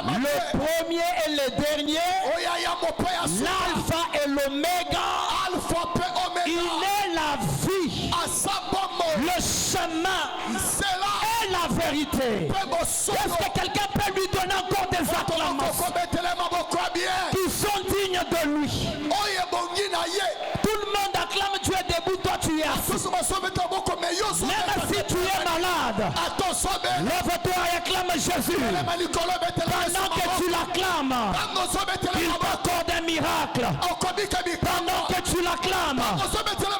le premier et le dernier, l'alpha et l'oméga, il est la vie, le chemin et la vérité. Est-ce que quelqu'un peut lui donner encore des acclamations qui sont dignes de lui? Tout le monde acclame, tu es debout, toi tu es assis. Même si tu es malade, lève-toi et acclame Jésus. Pendant que tu l'acclames, il t'accorde un miracle. Pendant que tu l'acclames,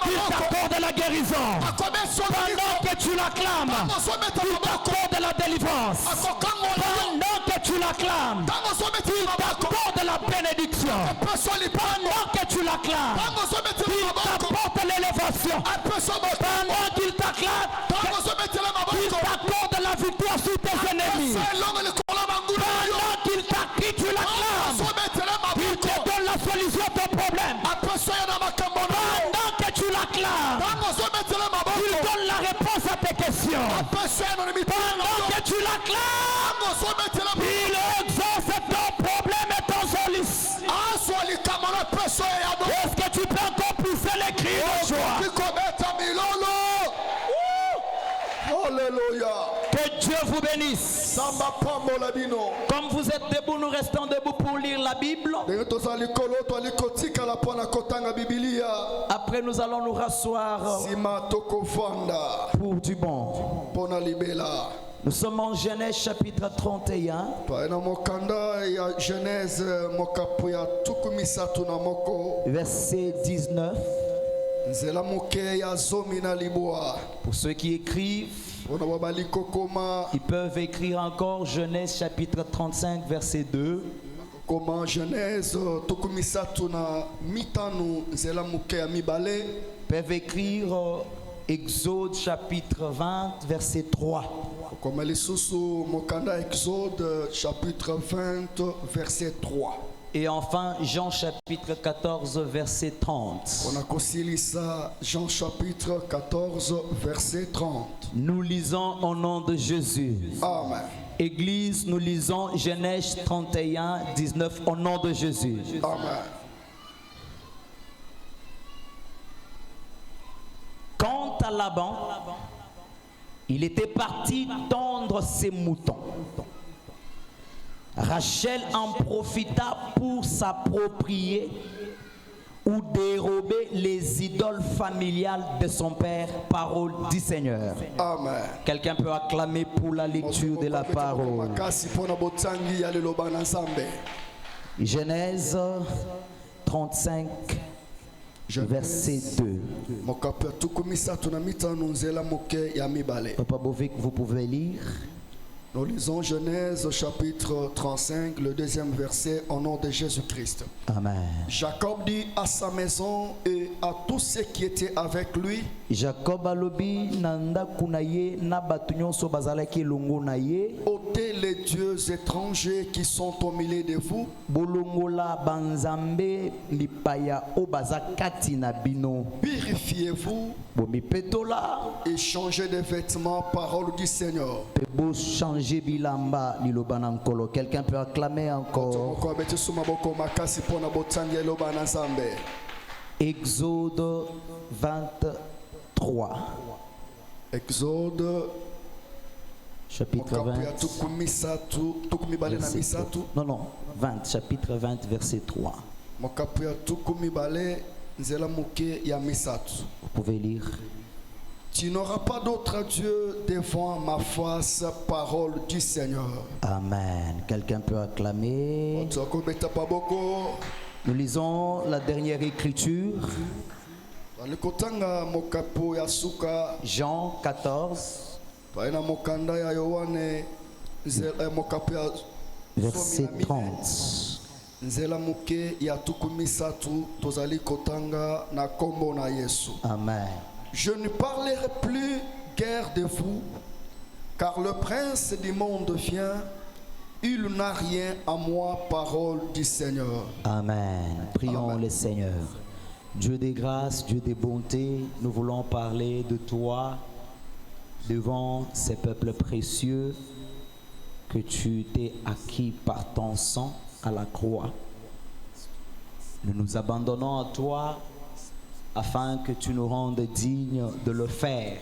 il t'accorde la guérison. Pendant que tu l'acclames, il t'accorde la délivrance. Pendant que tu l'acclames, il t'accorde la bénédiction. Pendant que tu l'acclames, il t'apporte l'élévation. Pendant qu'il t'acclame, il t'accorde la victoire sur tes ennemis. Pendant qu'il t'acquitte, tu l'acclames, il te donne la solution à ton problème. Pendant que tu l'acclames, il donne la réponse à tes questions. Pendant que tu l'acclames, il exauce ton problème et ton solution. Est-ce que tu peux encore pousser les cris de joie? Alléluia. Que Dieu vous bénisse. Comme vous êtes debout, nous restons debout pour lire la Bible. Après, nous allons nous rasseoir pour du bon. Nous sommes en Genèse chapitre 31. Verset 19. Pour ceux qui écrivent, ils peuvent écrire encore Genèse chapitre 35 verset 2. Peuvent écrire Exode chapitre 20 verset 3. Exode chapitre 20 verset 3. Et enfin, Jean chapitre 14, verset 30. Jean chapitre 14, verset 30. Nous lisons au nom de Jésus. Amen. Église, nous lisons Genèse 31, 19 au nom de Jésus. Amen. Quant à Laban, il était parti tondre ses moutons. Rachel en profita pour s'approprier ou dérober les idoles familiales de son père. Parole du Seigneur. Amen. Quelqu'un peut acclamer pour la lecture de la parole. Genèse 35, verset 2. Papa Bovic, vous pouvez lire. Nous lisons Genèse chapitre 35, le deuxième verset, au nom de Jésus-Christ. Amen. Jacob dit à sa maison et à tous ceux qui étaient avec lui. Jacob alobi nanda kunaye na batunyo so bazalaki longo naye. Ôtez les dieux étrangers qui sont au milieu de vous. Bolongola banzambe lipaya obazakati na bino. Purifiez-vous. Bomipetola. Et changez de vêtements, parole du Seigneur. Pebo changer bilamba lilobanangkolo. Quelqu'un peut acclamer encore. Exode 23. Exode chapitre 20. Non, 20. Chapitre 20, verset 3. Vous pouvez lire. Tu n'auras pas d'autre Dieu devant ma face, parole du Seigneur. Amen. Quelqu'un peut acclamer. Nous lisons la dernière écriture. Jean 14. Verset 30. Amen. Je ne parlerai plus guère de vous, car le prince du monde vient, il n'a rien à moi, parole du Seigneur. Amen. Prions Amen. le Seigneur. Dieu des grâces, Dieu des bontés, nous voulons parler de toi devant ces peuples précieux que tu t'es acquis par ton sang à la croix. Nous nous abandonnons à toi afin que tu nous rendes dignes de le faire.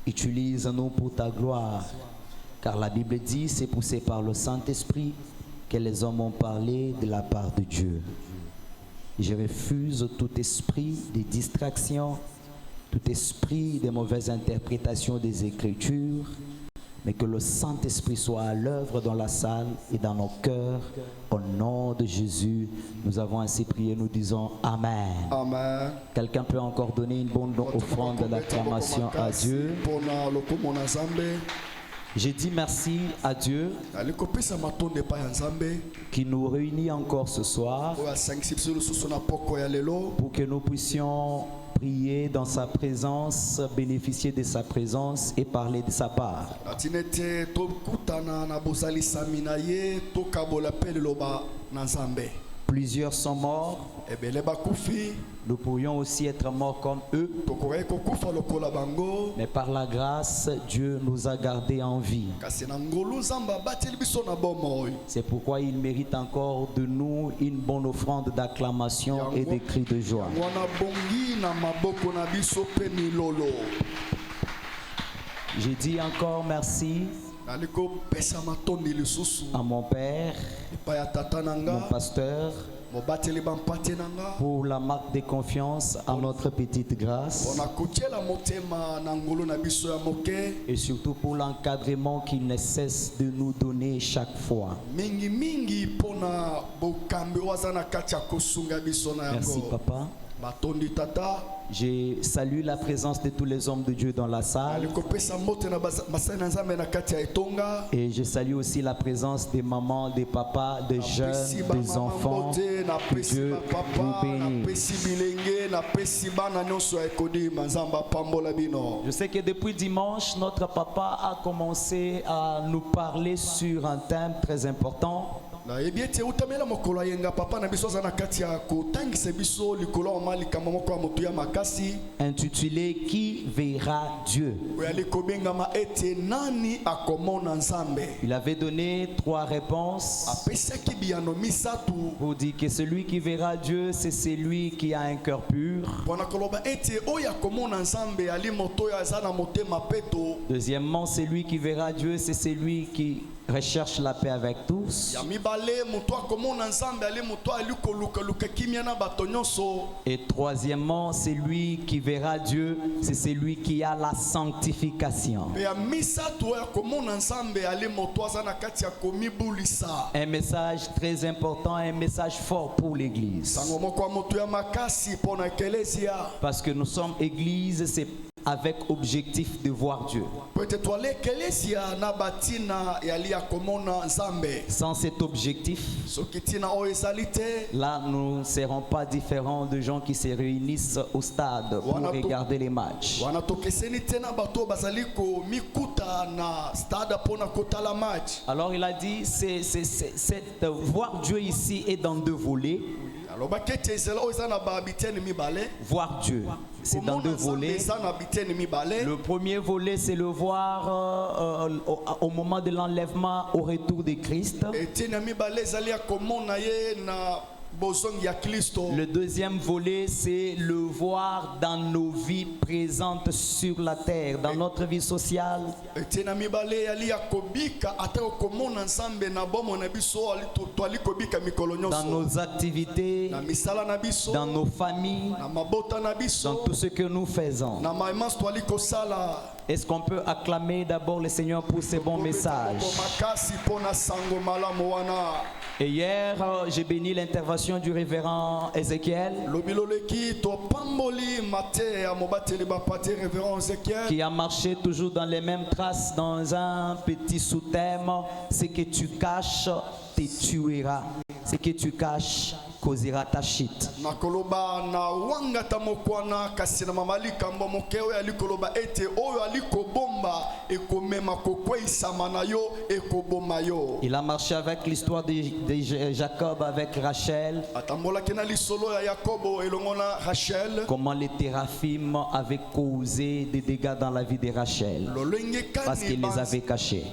Utilise-nous pour ta gloire, car la Bible dit, c'est poussé par le Saint-Esprit que les hommes ont parlé de la part de Dieu. Je refuse tout esprit de distraction, tout esprit de mauvaise interprétation des Écritures, mais que le Saint-Esprit soit à l'œuvre dans la salle et dans nos cœurs. Au nom de Jésus, nous avons ainsi prié, nous disons Amen. Amen. Quelqu'un peut encore donner une bonne offrande d'acclamation à Dieu. J'ai dit merci à Dieu qui nous réunit encore ce soir pour que nous puissions prier dans sa présence, bénéficier de sa présence et parler de sa part. Plusieurs sont morts. Nous pourrions aussi être morts comme eux. Mais par la grâce, Dieu nous a gardés en vie. C'est pourquoi il mérite encore de nous une bonne offrande d'acclamation et de cris de joie. J'ai dit encore merci à mon père, mon pasteur, pour la marque de confiance à notre petite grâce et surtout pour l'encadrement qu'il ne cesse de nous donner chaque fois. Merci papa. Je salue la présence de tous les hommes de Dieu dans la salle. Et je salue aussi la présence des mamans, des papas, des jeunes, des enfants. Que Dieu vous bénisse. Je sais que depuis dimanche, notre papa a commencé à nous parler sur un thème très important. Intitulé Qui verra Dieu? Il avait donné 3 réponses pour dire que celui qui verra Dieu, c'est celui qui a un cœur pur. Deuxièmement, celui qui verra Dieu, c'est celui qui recherche la paix avec tous. Et troisièmement, c'est lui qui verra Dieu, c'est celui qui a la sanctification. Un message très important, un message fort pour l'église. Parce que nous sommes église, c'est avec objectif de voir Dieu. Sans cet objectif, là nous ne serons pas différents de gens qui se réunissent au stade pour regarder les matchs. Alors il a dit, voir Dieu ici est dans 2 volets. Voir Dieu, c'est dans 2 volets. Le premier volet, c'est le voir au moment de l'enlèvement, au retour de Christ. Le deuxième volet, c'est le voir dans nos vies présentes sur la terre, dans notre vie sociale. Dans nos activités, dans nos familles, dans tout ce que nous faisons. Est-ce qu'on peut acclamer d'abord le Seigneur pour ces bons messages? Et hier, j'ai béni l'intervention du révérend Ézéchiel, qui a marché toujours dans les mêmes traces, dans un petit sous-thème: ce que tu caches te tuera. Ce que tu caches causera ta chute. nakoloba na wanga tamokwana kasi na mamali kambo mokeo ya likoloba ete oyo alikobomba ekomema kokweisama na yo ekoboma yo. Il a marché avec l'histoire de Jacob avec Rachel. atambolaki na lisolo ya Yakobo elongo na Rachel. Comment les téraphim avaient causé des dégâts dans la vie de Rachel parce qu'il les avait cachés.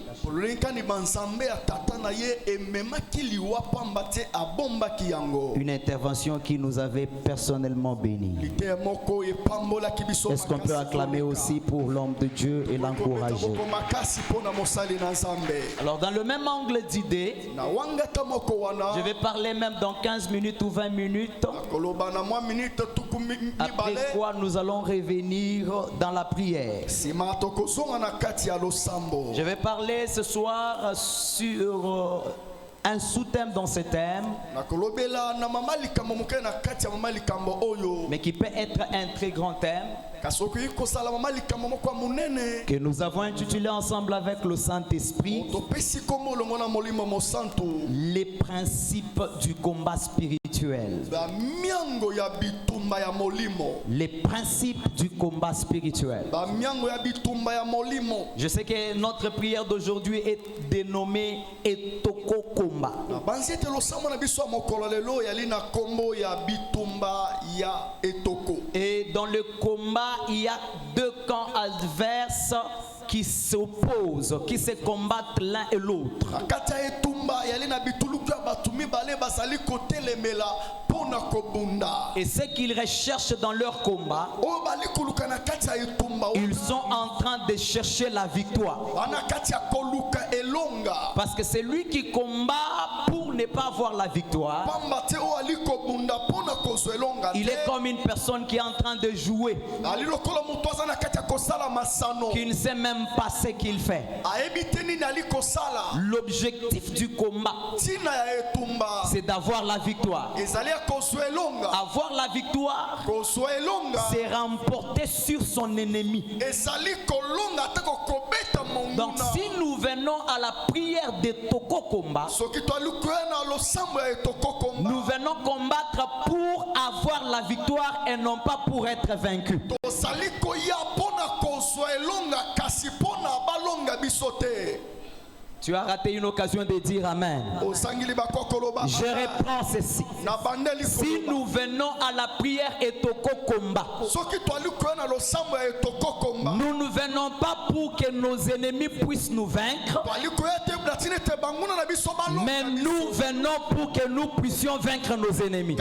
Une intervention qui nous avait personnellement bénis. Est-ce qu'on peut acclamer aussi pour l'homme de Dieu et l'encourager? Alors dans le même angle d'idée, je vais parler même dans 15 minutes ou 20 minutes. Après quoi nous allons revenir dans la prière. Je vais parler ce soir sur un sous-thème dans ce thème, mais qui peut être un très grand thème, que nous avons intitulé ensemble avec le Saint-Esprit les principes du combat spirituel. Les principes du combat spirituel. Je sais que notre prière d'aujourd'hui est dénommée Etoko Komba. Et dans le combat, il y a deux camps adverses qui s'opposent, qui se combattent l'un et l'autre. Et ce qu'ils recherchent dans leur combat, ils sont en train de chercher la victoire. Parce que c'est lui qui combat pour ne pas avoir la victoire. Il est comme une personne qui est en train de jouer, qui ne sait même pas ce qu'il fait. L'objectif du combat, c'est d'avoir la victoire. Avoir la victoire, c'est remporter sur son ennemi. Donc si nous venons à la prière de Toko Komba, nous venons combattre pour avoir la victoire et non pas pour être vaincu. Tu as raté une occasion de dire Amen. Je reprends ceci. Si nous venons à la prière Etoko Komba, nous ne venons pas pour que nos ennemis puissent nous vaincre, mais nous venons pour que nous puissions vaincre nos ennemis.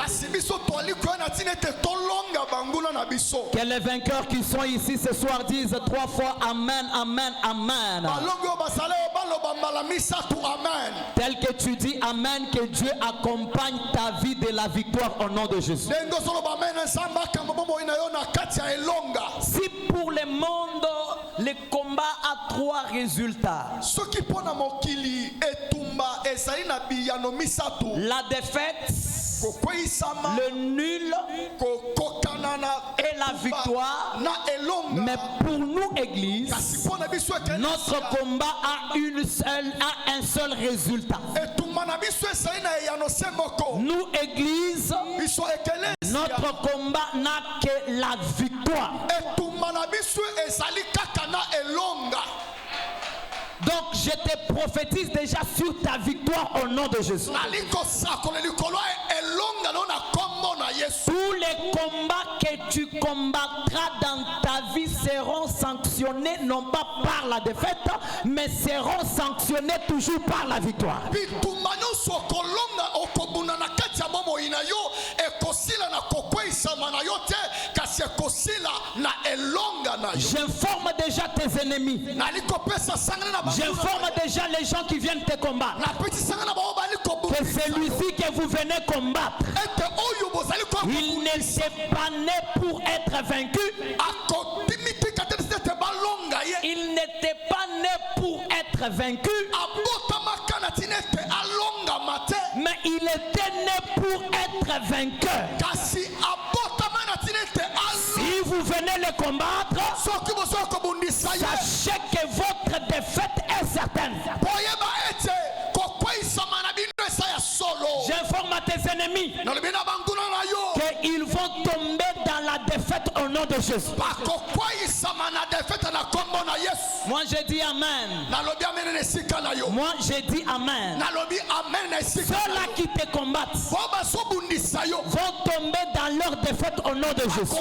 Que les vainqueurs qui sont ici ce soir disent 3 fois Amen, Amen, Amen. Tel que tu dis Amen, que Dieu accompagne ta vie de la victoire au nom de Jésus. Si pour le monde le combat a 3 résultats: la défaite, le nul et la victoire. Mais pour nous, Église, notre combat a un seul résultat. Nous, Église, notre combat n'a que la victoire. Donc je te prophétise déjà sur ta victoire au nom de Jésus. Tous les combats que tu combattras dans ta vie seront sanctionnés non pas par la défaite, mais seront sanctionnés toujours par la victoire. J'informe déjà tes ennemis. J'informe déjà les gens qui viennent te combattre que celui-ci que vous venez combattre, il n'était pas né pour être vaincu. Il n'était pas né pour être vaincu, mais il était né pour être vainqueur. Si vous venez le combattre, sachez que votre défaite est certaine. J'informe à tes ennemis nom de Jésus. Moi j'ai dit Amen. Moi j'ai dit Amen. Ceux-là qui te combattent vont tomber dans leur défaite au nom de Jésus.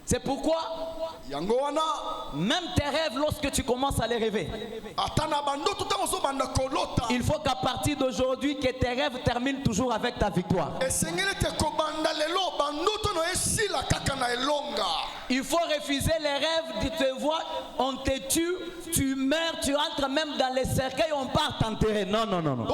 C'est pourquoi même tes rêves, lorsque tu commences à les rêver, il faut qu'à partir d'aujourd'hui que tes rêves terminent toujours avec ta victoire. Il faut refuser les rêves de te voir, on te tue, tu meurs, tu entres même dans les cercueils, on part t'enterrer. Non, non, non, non.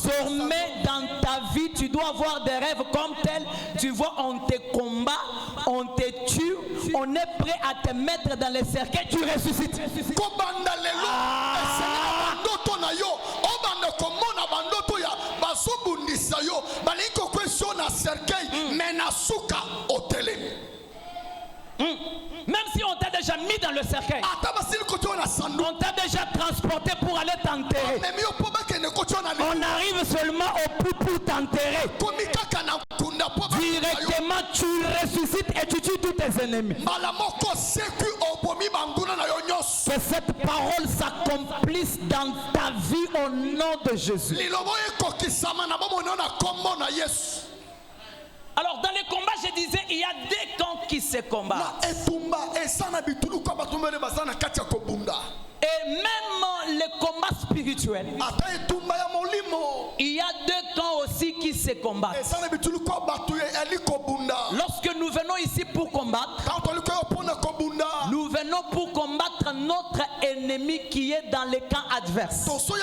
Désormais dans ta vie, tu dois avoir des rêves comme tels. Tu vois, on te combat, on te tue, on est prêt à te mettre dans les cercueils, tu ressuscites. Même si on t'a déjà mis dans le cercueil, on t'a déjà transporté pour aller t'enterrer, on arrive seulement au bout pour t'enterrer. Directement tu ressuscites et tu tues tous tes ennemis. Que cette parole s'accomplisse dans ta vie au nom de Jésus. Alors dans les combats, je disais, il y a des camps qui se combattent. Et même les combats spirituels, il y a deux camps aussi qui se combattent. Lorsque nous venons ici pour combattre, nous venons pour combattre notre ennemi qui est dans les camps adverses. Sur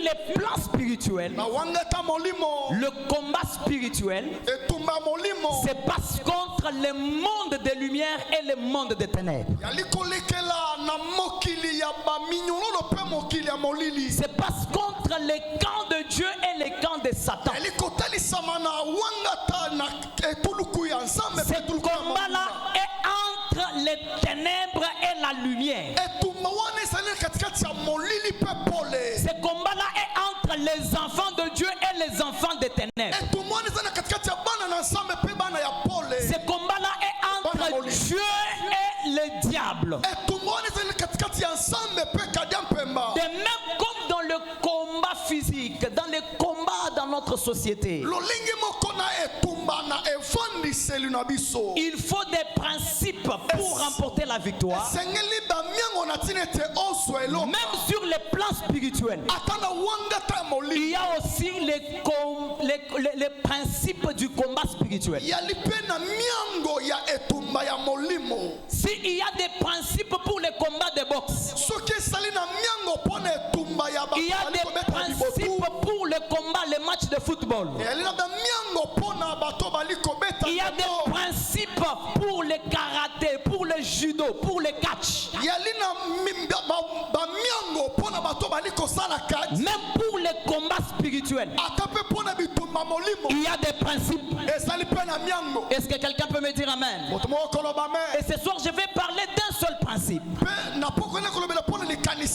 les plans spirituels, le combat spirituel se passe contre le monde des lumières et le monde des ténèbres. Se passe contre les camps de Dieu et les camps de Satan. Ce combat-là est entre les ténèbres et la lumière. Ce combat-là est entre les enfants de Dieu et les enfants des ténèbres. Ce combat-là est entre Dieu et le diable. De même comme dans le combat physique, dans les combats dans notre société, il faut des principes pour remporter la victoire. Même sur les plans spirituels, il y a aussi les principes du combat spirituel. S'il y a des principes pour les combats de boxe, il y a des principes pour le combat, les matchs de football. Il y a des principes pour le karaté, pour le judo, pour le catch. Même pour les combats spirituels, il y a des principes. Est-ce que quelqu'un peut me dire Amen? Et ce soir, je vais parler d'un seul principe.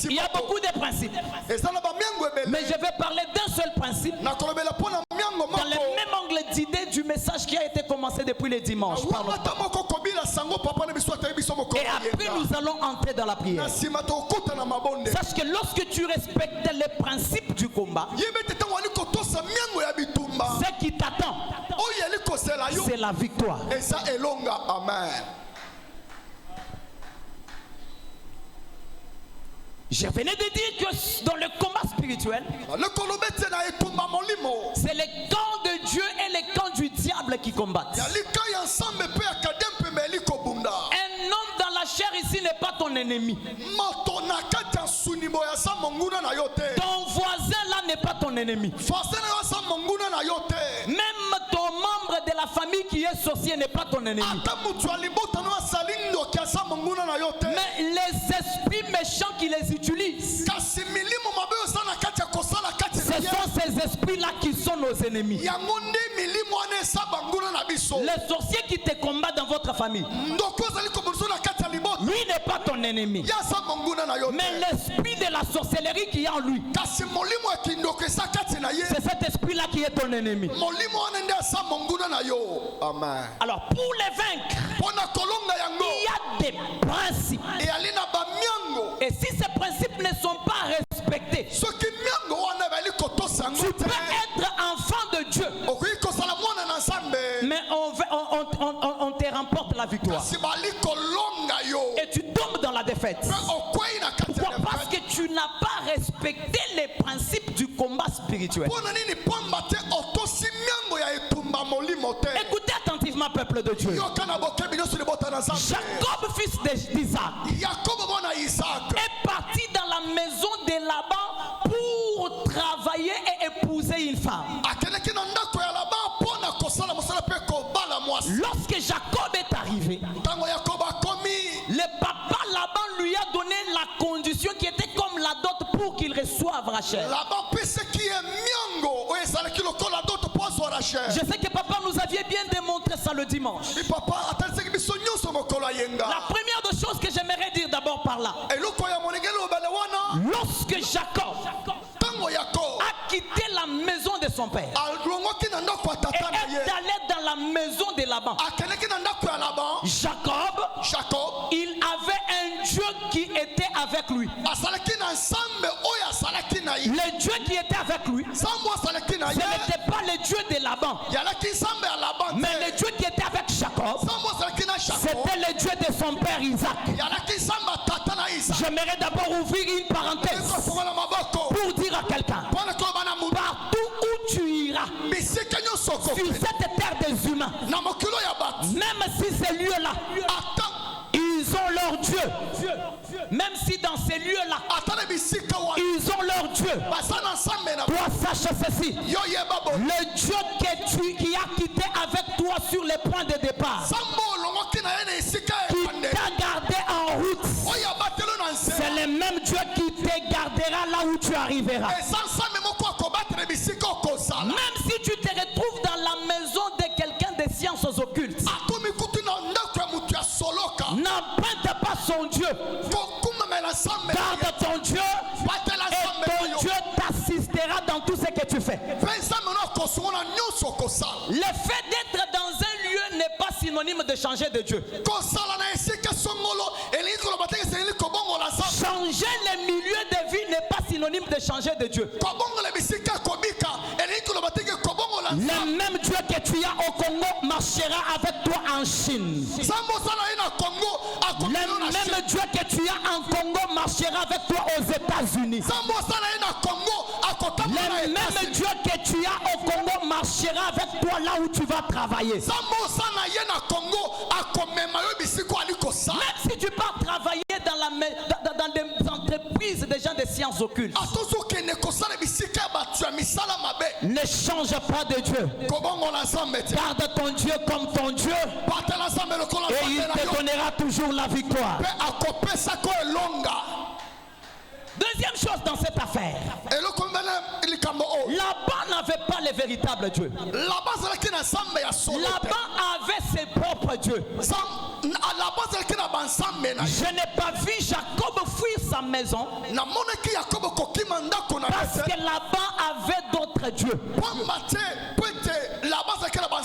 Il y a beaucoup de principes, mais je vais parler d'un seul principe dans le même angle d'idée du message qui a été commencé depuis le dimanche. Et après nous allons entrer dans la prière. Sache que lorsque tu respectes les principes du combat, ce qui t'attend, c'est la victoire. Amen. Je venais de dire que dans le combat spirituel, c'est les camps de Dieu et les camps du diable qui combattent. Un homme dans la chair ici n'est pas ton ennemi. Ton voisin là n'est pas ton ennemi. Même ton membre de la famille qui est sorcier n'est pas ton ennemi. Mais les esprits méchants qui les utilisent, ce sont ces esprits-là qui sont nos ennemis. Les sorciers qui te combattent dans votre famille, ton ennemi. Mais l'esprit de la sorcellerie qui est en lui, c'est cet esprit-là qui est ton ennemi. Amen. Alors pour les vaincre, il y a des principes. Et si ces principes ne sont pas respectés, tu peux être enfant de Dieu, mais on te remporte la victoire. Et tu tombes dans la défaite. Pourquoi? Parce que tu n'as pas respecté les principes du combat spirituel. Écoutez attentivement, peuple de Dieu. Jacob, fils d'Isaac, est parti dans la maison de Laban pour travailler et épouser une femme. Lorsque Jacob est arrivé, le papa Laban lui a donné la condition qui était comme la dot pour qu'il reçoive Rachel. Je sais que papa nous aviez bien démontré ça le dimanche. La première des choses que j'aimerais dire d'abord par là, lorsque Jacob a quitté la maison de son père et est allé dans la maison de Laban, Jacob, il avait un Dieu qui était avec lui. Le Dieu qui était avec lui, ce n'était pas le Dieu de Laban, mais le Dieu qui était avec Jacob, c'était le Dieu de son père Isaac. J'aimerais d'abord ouvrir une parenthèse pour dire à quelqu'un, partout où tu iras sur cette terre des humains, même si ces lieux-là, ils ont leur Dieu, même si dans ces lieux-là, ils ont leur Dieu, toi sache ceci, le Dieu qui a quitté avec toi sur les points de départ, qui t'a gardé en route, c'est le même Dieu qui te gardera là où tu arriveras. Même si tu te retrouves dans la maison de quelqu'un des sciences occultes, n'emprunte pas son Dieu, garde ton Dieu et ton Dieu t'assistera dans tout ce que tu fais. Le fait d'être dans un lieu n'est pas synonyme de changer de Dieu. Changer le milieu de vie n'est pas synonyme de changer de Dieu. Le même Dieu que tu as au Congo marchera avec toi en Chine. Le même Dieu que tu as en Congo marchera avec toi aux États-Unis. Le même Dieu que tu as au Congo marchera avec toi là où tu vas travailler. Même si tu pars travailler dans des entreprises des gens des sciences occultes, ne change pas de Dieu. Garde ton Dieu comme ton Dieu et il te donnera toujours la victoire. Deuxième chose dans cette affaire, Laban n'avait pas le véritable Dieu. Laban avait ses propres dieux. Je n'ai pas vu Jacob fuir sa maison parce que Laban avait d'autres dieux.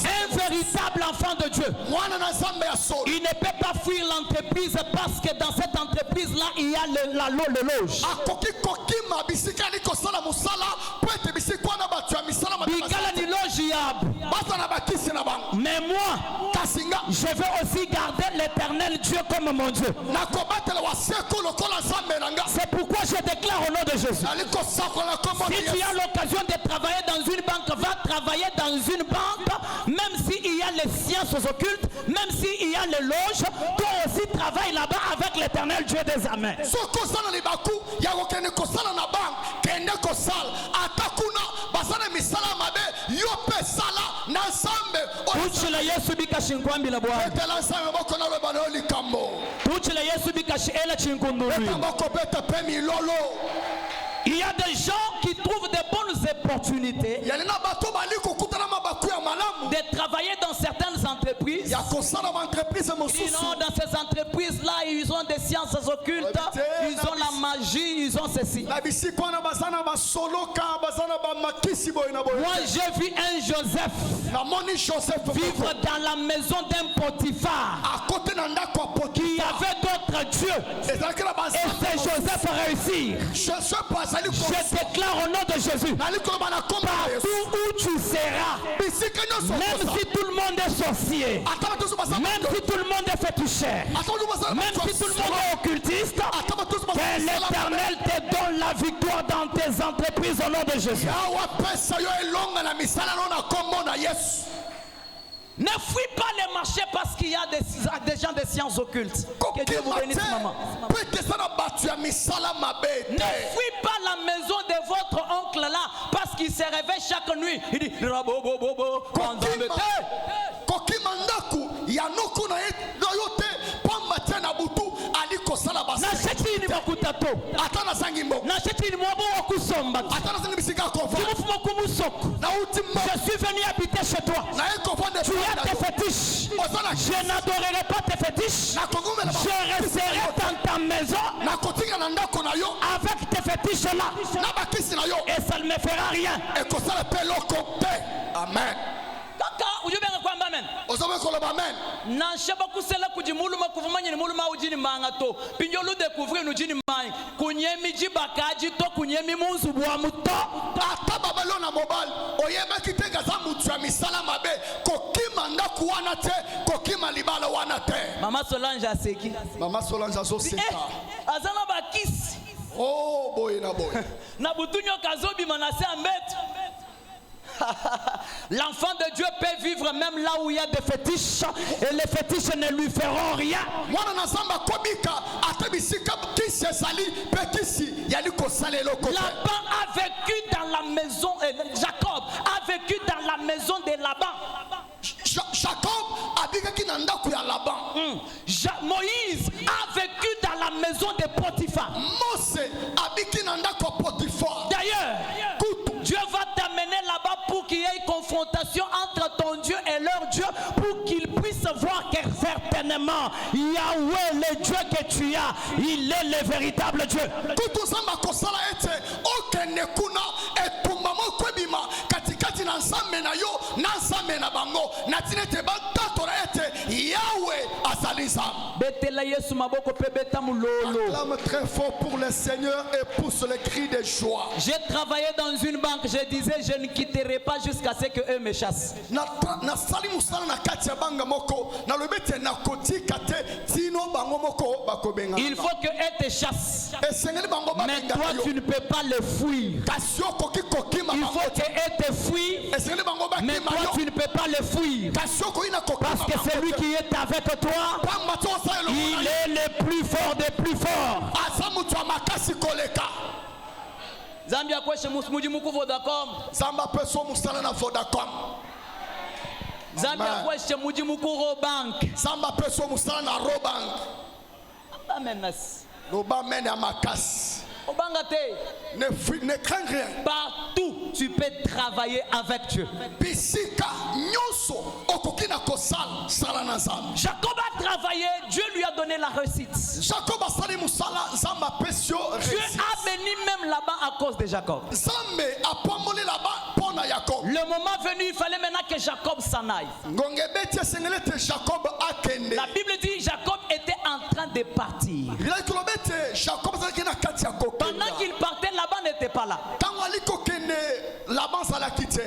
Un véritable enfant de Dieu, il ne peut pas fuir l'entreprise parce que dans cette entreprise-là, il y a le loge. Mais moi, je veux aussi garder l'éternel Dieu comme mon Dieu. C'est pourquoi je déclare au nom de Jésus, si tu as l'occasion de travailler dans une banque, va travailler dans une banque, même s'il y a les sciences occultes, même s'il y a les loges, toi aussi travaille là-bas avec l'éternel Dieu des armées. Il y a des gens qui trouvent des bonnes opportunités de travailler dans certaines entreprises. Sinon, dans ces entreprises-là, ils ont des sciences occultes, ils ont la magie, ils ont ceci. Moi j'ai vu un Joseph vivre dans la maison d'un Potiphar qui avait d'autres dieux. Et c'est Joseph réussir. Je déclare au nom de Jésus, partout où tu seras, même si tout le monde est sorcier, même si tout le monde est féticheur, même si tout le monde est occultiste, que l'Éternel te donne la victoire dans tes entreprises au nom de Jésus. Ne fuis pas les marchés parce qu'il y a des gens de sciences occultes. Que Dieu vous bénisse, maman. Ne fuis pas la maison de votre oncle là parce qu'il se réveille chaque nuit. Il dit je suis venu habiter chez toi. Tu as tes fétiches. Je n'adorerai pas tes fétiches. Je resterai dans ta maison avec tes fétiches là. Et ça ne me fera rien. Amen. Amen. Nanshaba kusela kujimuluma kuvumanya ni muluma ujini mangato. Pinjolu découvrir nous jini mai. Kunyemi jibakaji to kunyemi munzu bwa muto. Ata babalo na mobile. Oyeba kitega za mutu ya misala mabe. Kokima nda kuwana te, kokima libala wana te. Mama Solange aseki. Mama Solange asoseka. Azana bakisi. Oh boy na boy. Na butunyo kazobi manase ambet. L'enfant de Dieu peut vivre même là où il y a des fétiches et les fétiches ne lui feront rien. Laban a vécu dans la maison, Jacob a vécu dans la maison de Laban. Jacob a vécu dans Laban. Moïse a vécu dans la maison de Potiphar. D'ailleurs, Dieu va t'amener là-bas pour qu'il y ait une confrontation entre ton Dieu et leur Dieu, pour qu'ils puissent voir que certainement Yahweh, le Dieu que tu as, il est le véritable Dieu. Acclame très fort pour le Seigneur et pousse les cris de joie. J'ai travaillé dans une banque, je disais je ne quitterai pas jusqu'à ce que eux me chassent. Il faut que eux te chassent. Mais toi tu ne peux pas le fuir. Il faut que eux te fuient. Mais toi tu ne peux pas le fuir. Parce que celui qui est avec toi, il est le plus fort des plus forts. Zambia kweshe muji muku Vodacom. Zamba peso musala na Vodacom. Zambia kweshe muji muku Robank. Zamba peso musala na Robank. Amenas. Roba mène à Makas. Obangate. Ne crains rien. Partout tu peux travailler avec Dieu. Jacob a travaillé, Dieu lui a donné la réussite. Dieu a béni même là-bas à cause de Jacob. Le moment venu, il fallait maintenant que Jacob s'en aille. La Bible dit que Jacob était en train de partir. Pendant qu'il partait, Laban n'était pas là.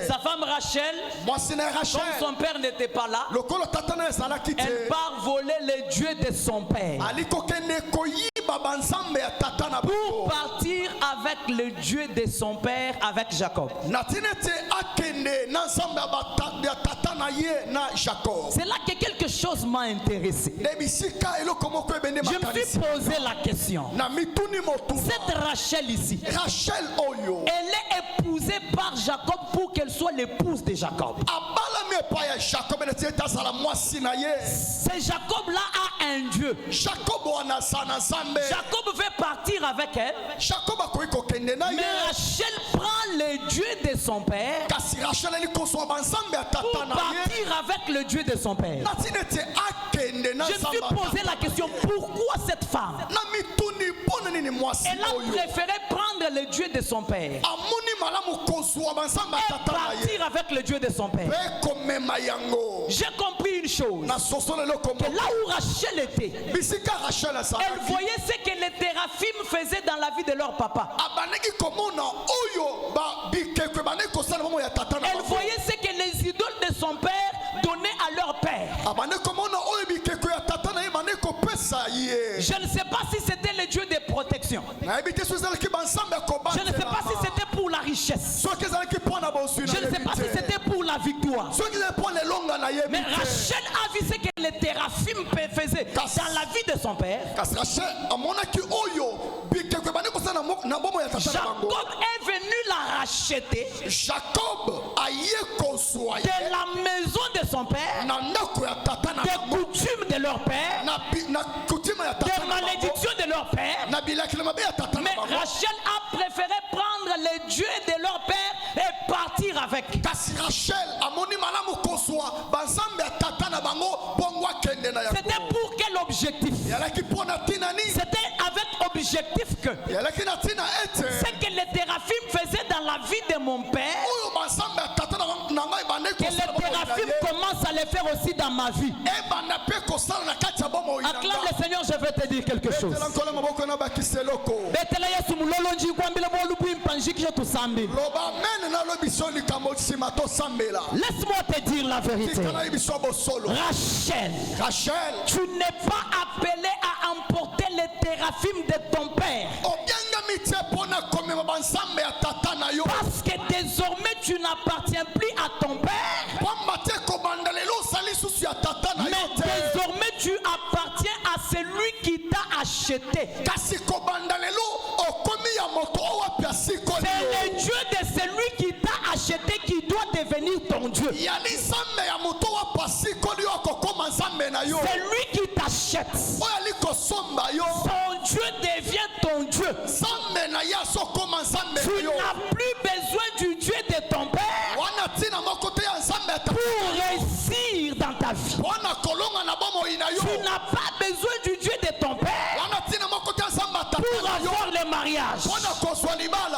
Sa femme Rachel, comme son père n'était pas là, elle part voler les dieux de son père pour partir avec le Dieu de son père, avec Jacob. C'est là que quelque chose m'a intéressé. Je me suis posé la question. Cette Rachel ici, elle est épousée par Jacob pour qu'elle soit l'épouse de Jacob. C'est Jacob-là a un Dieu. Jacob veut partir avec elle. Mais Rachel prend le Dieu de son père pour partir avec le Dieu de son père. Je me suis posé la question, pourquoi cette femme? Elle a préféré prendre le Dieu de son père et partir avec le Dieu de son père. J'ai compris une chose, que là où Rachel était, elle voyait ce que les téraphim faisaient dans la vie de leur papa. Elle voyait ce que les idoles de son père donnaient à leur père. Je ne sais pas si c'était le Dieu de protection. Je ne sais pas si c'était pour la richesse. Je ne sais pas si c'était pour la victoire. Mais Rachel a vu ce que les téraphim faisaient dans la vie de son père. Jacob est venu la racheter de la maison de son père, des coutumes de leur père, des malédictions de leur père. Mais Rachel a préféré prendre les dieux de leur père et partir avec. C'était pour quel objectif? C'était avec objectif que ce que les téraphim faisaient dans la vie de mon père, que les téraphim commencent à les faire aussi dans ma vie. Acclame le Seigneur, je vais te dire quelque chose. Laisse-moi te dire la vérité. Rachel, tu n'es pas appelé à emporter les téraphim de ton père. Parce que désormais tu n'appartiens plus à ton père. Mais désormais tu appartiens à celui qui t'a acheté. C'est le Dieu de celui qui t'a acheté qui doit devenir ton Dieu. C'est lui qui t'achète. Son Dieu devient ton Dieu. Tu n'as plus besoin du Dieu de ton père pour réussir dans ta vie. Tu n'as pas besoin du Dieu de ton père pour avoir le mariage.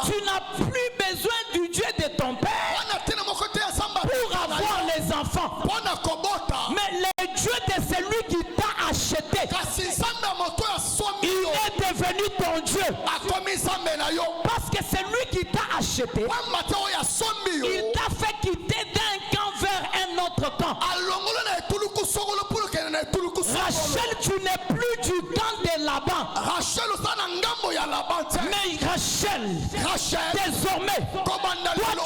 Tu n'as plus besoin du Dieu de ton père pour avoir les enfants. Mais le Dieu de celui qui t'a acheté, il est devenu ton Dieu. Parce que c'est lui qui t'a acheté, il t'a fait quitter d'un camp vers un autre camp. Rachel, tu n'es plus du camp de Laban. Mais Rachel, désormais, toi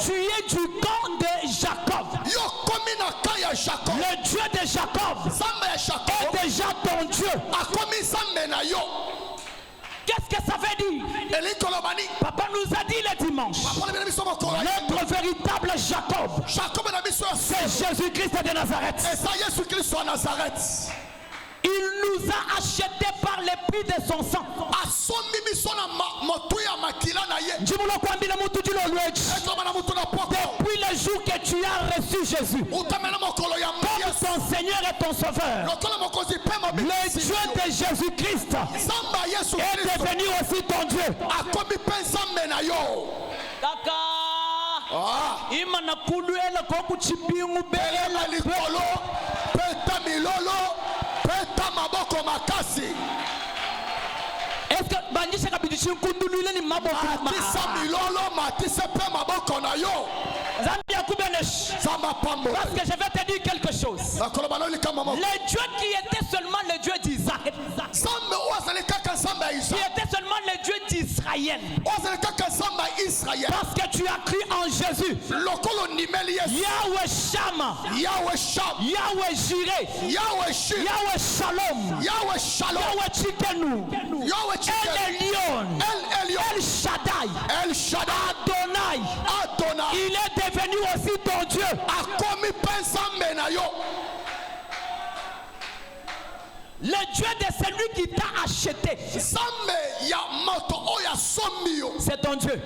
tu es du camp de Jacob. Le Dieu de Jacob est déjà ton Dieu. Qu'est-ce que ça veut dire? Papa nous a dit le dimanche, notre véritable Jacob, c'est Jésus-Christ de Nazareth. Il nous a achetés par le prix de son sang. Depuis le jour que tu as reçu Jésus comme ton Seigneur et ton Sauveur, le Dieu de Jésus-Christ est devenu aussi ton Dieu. Est-ce que Bandisha Kabidichi Kundulu ni maboko parce que je vais te dire quelque chose. Le Dieu qui était seulement le Dieu d'Isaac, qui était seulement le Dieu d'Israël, parce que tu as cru en Jésus, Yahweh Shama, Yahweh Jireh, Yahweh Shalom, Yahweh Chikenu, El Elyon, El Shaddai, Adonai, il est devenu aussi ton Dieu. Le Dieu de celui qui t'a acheté. C'est ton Dieu.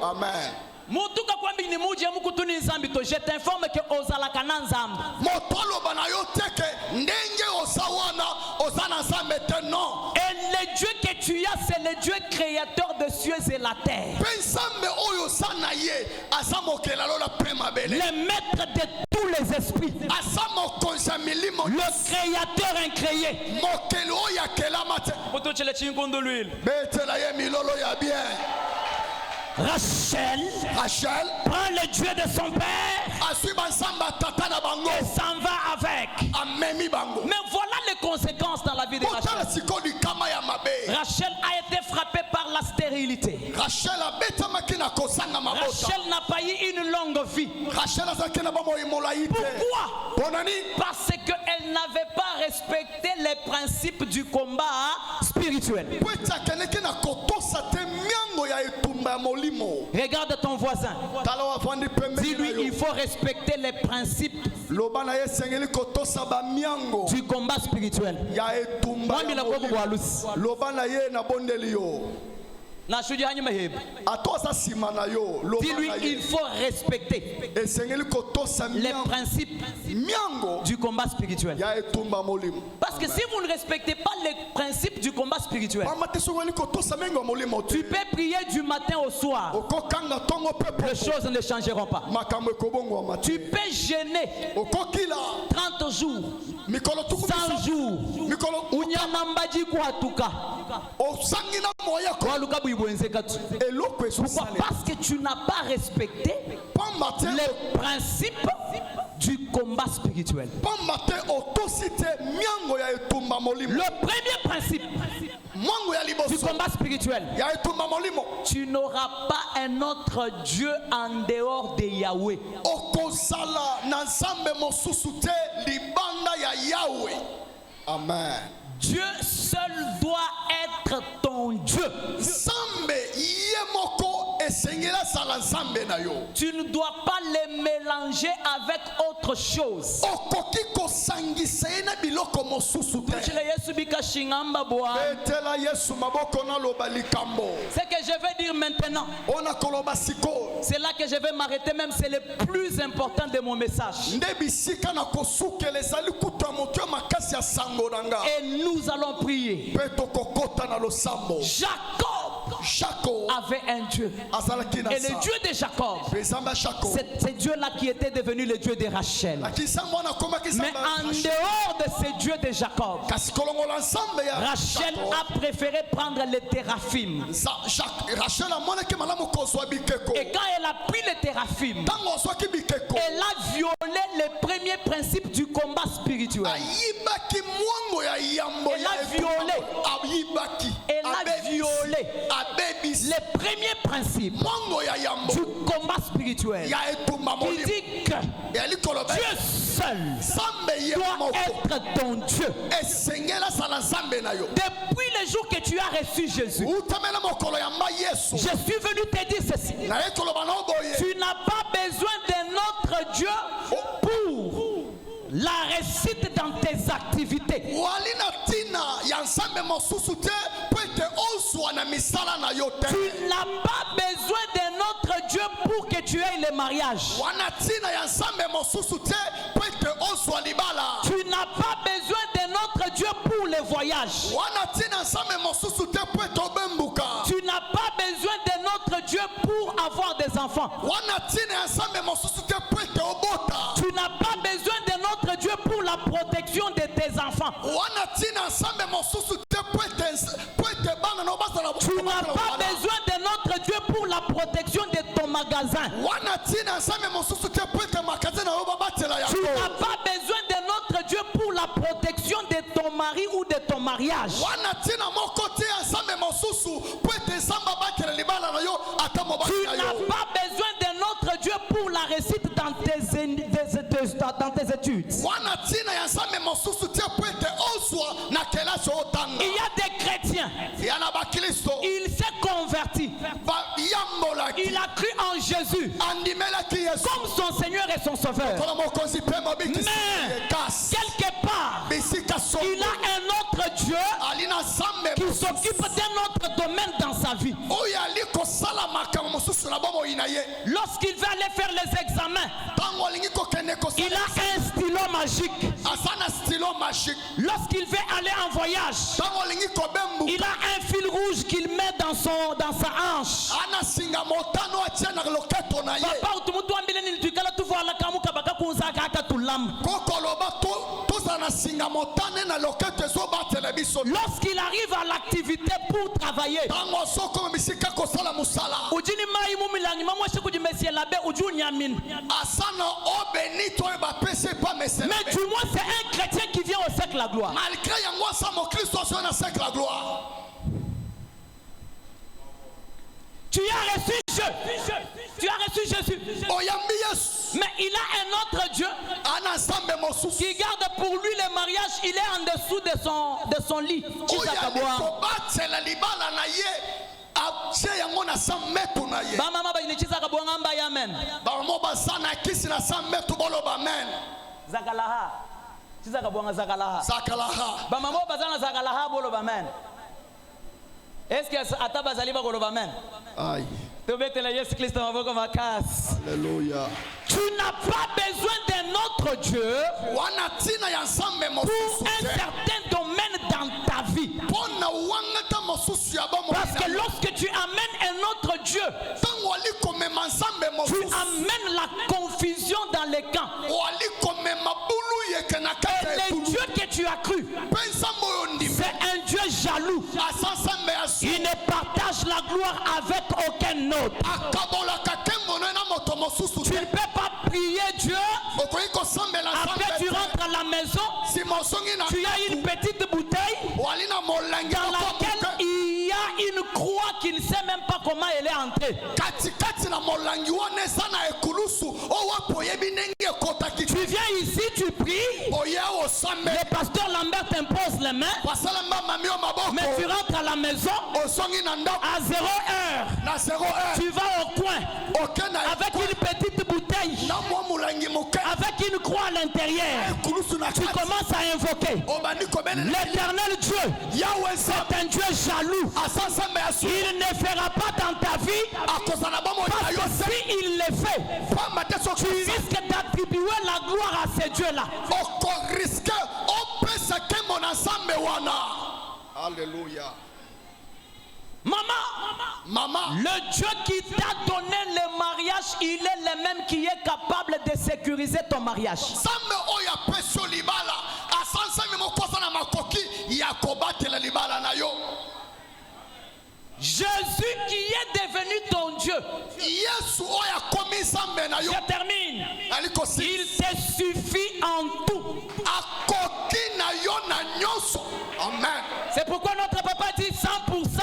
Amen. Mutuka kwambi ni muji mukutuni nzambi to je t'informe que ozalaka na nzambi. Motolo banayo teke ndenge osawana ozana nzambe te non. Et le Dieu que tu as c'est le Dieu créateur des cieux et la terre. Pensambe oyo sana ye azamokela lola pema bele. Le maître de tous les esprits. Azamokonza milimo. Le créateur incréé. Mokelo oya kelama te. Poto chele chinkondo l'huile. Betela ye milolo ya bien. Rachel prend le Dieu de son père et s'en va avec. Mais voilà les conséquences dans la vie de Rachel. Rachel a été frappée par la stérilité. Rachel n'a pas eu une longue vie. Pourquoi? Parce qu'elle n'avait pas respecté les principes du combat spirituel. Regarde ton voisin. Dis-lui, il faut respecter les principes du combat spirituel. Dis-lui, il faut respecter les principes du combat spirituel. Parce que si vous ne respectez pas les principes du combat spirituel, tu peux prier du matin au soir, les choses ne changeront pas. Tu peux jeûner 30 jours, 100 jours. Pourquoi? Parce que tu n'as pas respecté les principes du combat spirituel. Le premier principe du combat spirituel, tu n'auras pas un autre Dieu en dehors de Yahweh. Amen. Dieu seul doit être ton Dieu. Tu ne dois pas les mélanger avec autre chose. Ce que je vais dire maintenant, c'est là que je vais m'arrêter, même c'est le plus important de mon message. Et nous allons prier. Jacob avait un Dieu. Et le Dieu de Jacob, c'est ce Dieu-là qui était devenu le Dieu de Rachel. Mais en dehors de ce Dieu de Jacob, Rachel a préféré prendre les téraphim. Et quand elle a pris les téraphim, elle a violé les premiers principes du combat spirituel. Elle a violé les premiers principes du combat spirituel. Il dit que Dieu seul doit être ton Dieu. Depuis le jour que tu as reçu Jésus, je suis venu te dire ceci. Tu n'as pas besoin d'un autre Dieu pour la réussite dans tes activités. Tu n'as pas besoin d'un autre Dieu pour que tu aies le mariage. Tu n'as pas besoin d'un autre Dieu pour les voyages. Tu n'as pas besoin d'un autre Dieu pour avoir des enfants. Tu n'as pas besoin d'un autre Dieu pour la protection de tes enfants. Tu n'as pas besoin d'un autre Dieu pour la protection de ton magasin. Tu n'as pas besoin d'un autre Dieu pour la protection de ton mari ou de ton mariage. Tu n'as pas besoin d'un autre Dieu pour la réussite dans tes études. Il y a des chrétiens. Il s'est converti. Il a cru en Jésus comme son Seigneur et son Sauveur. quelque part, il a un autre Dieu qui s'occupe d'un autre domaine dans sa vie. Lorsqu'il va aller faire les examens, il a un stylo magique. Lorsqu'il veut aller en voyage, il a un fil rouge qu'il met dans sa hanche. Lorsqu'il arrive à l'activité pour travailler, mais du moins c'est un chrétien qui vient au cercle la gloire. Tu as reçu Jésus. Tu as reçu Jésus. Mais il a un autre Dieu qui garde pour lui le mariage. Il est en dessous de son lit. Est-ce que ataba zaliba goloba amen? Aïe. Alléluia. Tu n'as pas besoin d'un autre Dieu pour un certain domaine dans ta vie. Parce que lorsque tu amènes un autre Dieu, tu amènes la confusion dans les camps. Et le Dieu que tu as cru, c'est un Dieu jaloux. Il ne partage la gloire avec aucun autre. Tu ne peux pas prier Dieu. Après tu rentres à la maison, tu as une petite bouteille dans laquelle il y a une croix qui ne sait même pas comment elle est entrée. Tu viens ici, tu pries. Le pasteur Lambert t'impose les mains. Mais tu rentres à la maison à 0 heure. Tu vas au coin avec une petite bouteille, avec une croix à l'intérieur. Tu commences à invoquer l'éternel Dieu. C'est un Dieu jaloux. Il ne fera pas dans ta vie, parce que si il le fait, tu risques d'attribuer la gloire à ce Dieu-là. Alléluia. Maman, le Dieu qui t'a donné le mariage, il est le même qui est capable de sécuriser ton mariage. Jésus qui est devenu ton Dieu. Je termine. Il te suffit en tout. Amen. C'est pourquoi notre papa dit 100%.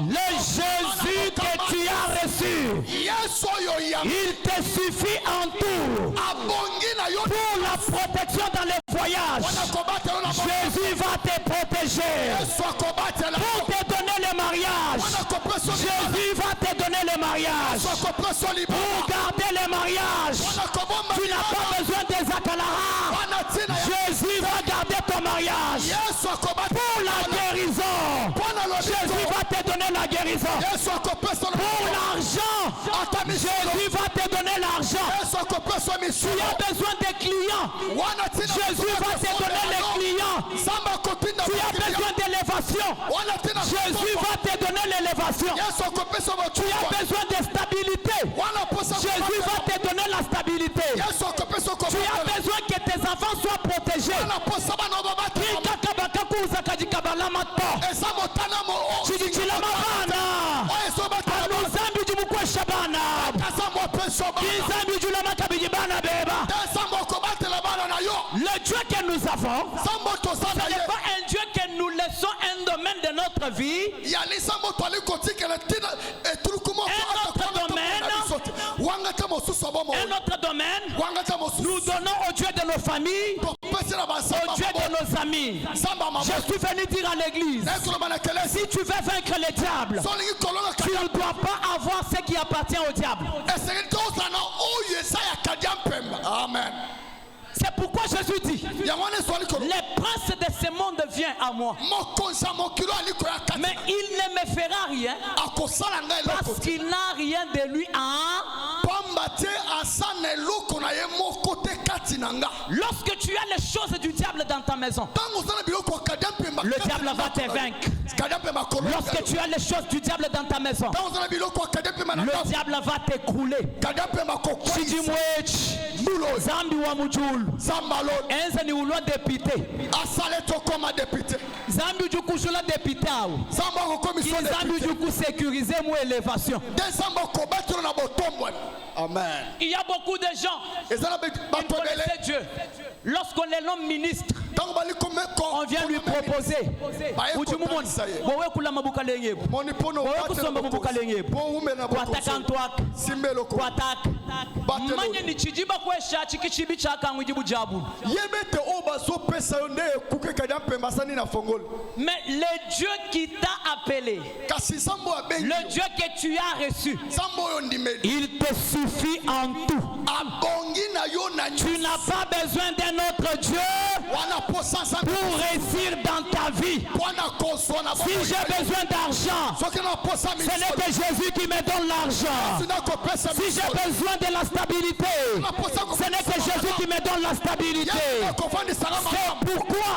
Le Jésus que tu as reçu, il te suffit en tout. Pour la protection dans les voyages, Jésus va te protéger. Pour te donner le mariage, Jésus va te donner le mariage. Pour garder le mariage, tu n'as pas besoin des akalara. Jésus va garder ton mariage. Pour la guérison, Jésus va te donner la guérison. Pour l'argent, Jésus va te donner l'argent. Tu as besoin de clients, Jésus va te donner les clients. Tu as besoin d'élévation, Jésus va te donner l'élévation. Tu as besoin de stabilité, Jésus va te donner la stabilité. Tu as besoin que tes enfants soient protégés. Le Dieu que nous avons, ce n'est pas un Dieu que nous laissons un domaine de notre vie. Un autre domaine, nous donnons au Dieu de nos familles, au Dieu de nos amis. Je suis venu dire à l'église, si tu veux vaincre le diable, tu ne dois pas avoir ce qui appartient au diable. pourquoi Jésus dit les princes de ce monde viennent à moi, mais il ne me fera rien parce qu'il n'a rien de lui Lorsque tu as les choses du diable dans ta maison, le diable va te vaincre. Lorsque tu as les choses du diable dans ta maison, le diable va t'écrouler. Zambi wa mujulu enze ni ulwa député Zambi ujukushula député au Zambi ujuku sécuriser mon élévation. Amen. Il y a beaucoup de gens qui connaissent Dieu. Lorsqu'on les nomme ministre, on vient lui proposer. Mais le Dieu qui t'a appelé, le Dieu que tu as reçu, il te suffit en tout. Tu n'as pas besoin d'un autre Dieu pour réussir dans ta vie. Si j'ai besoin d'argent, ce n'est que Jésus qui me donne l'argent. Si j'ai besoin de la stabilité, ce n'est que Jésus qui me donne la stabilité. C'est pourquoi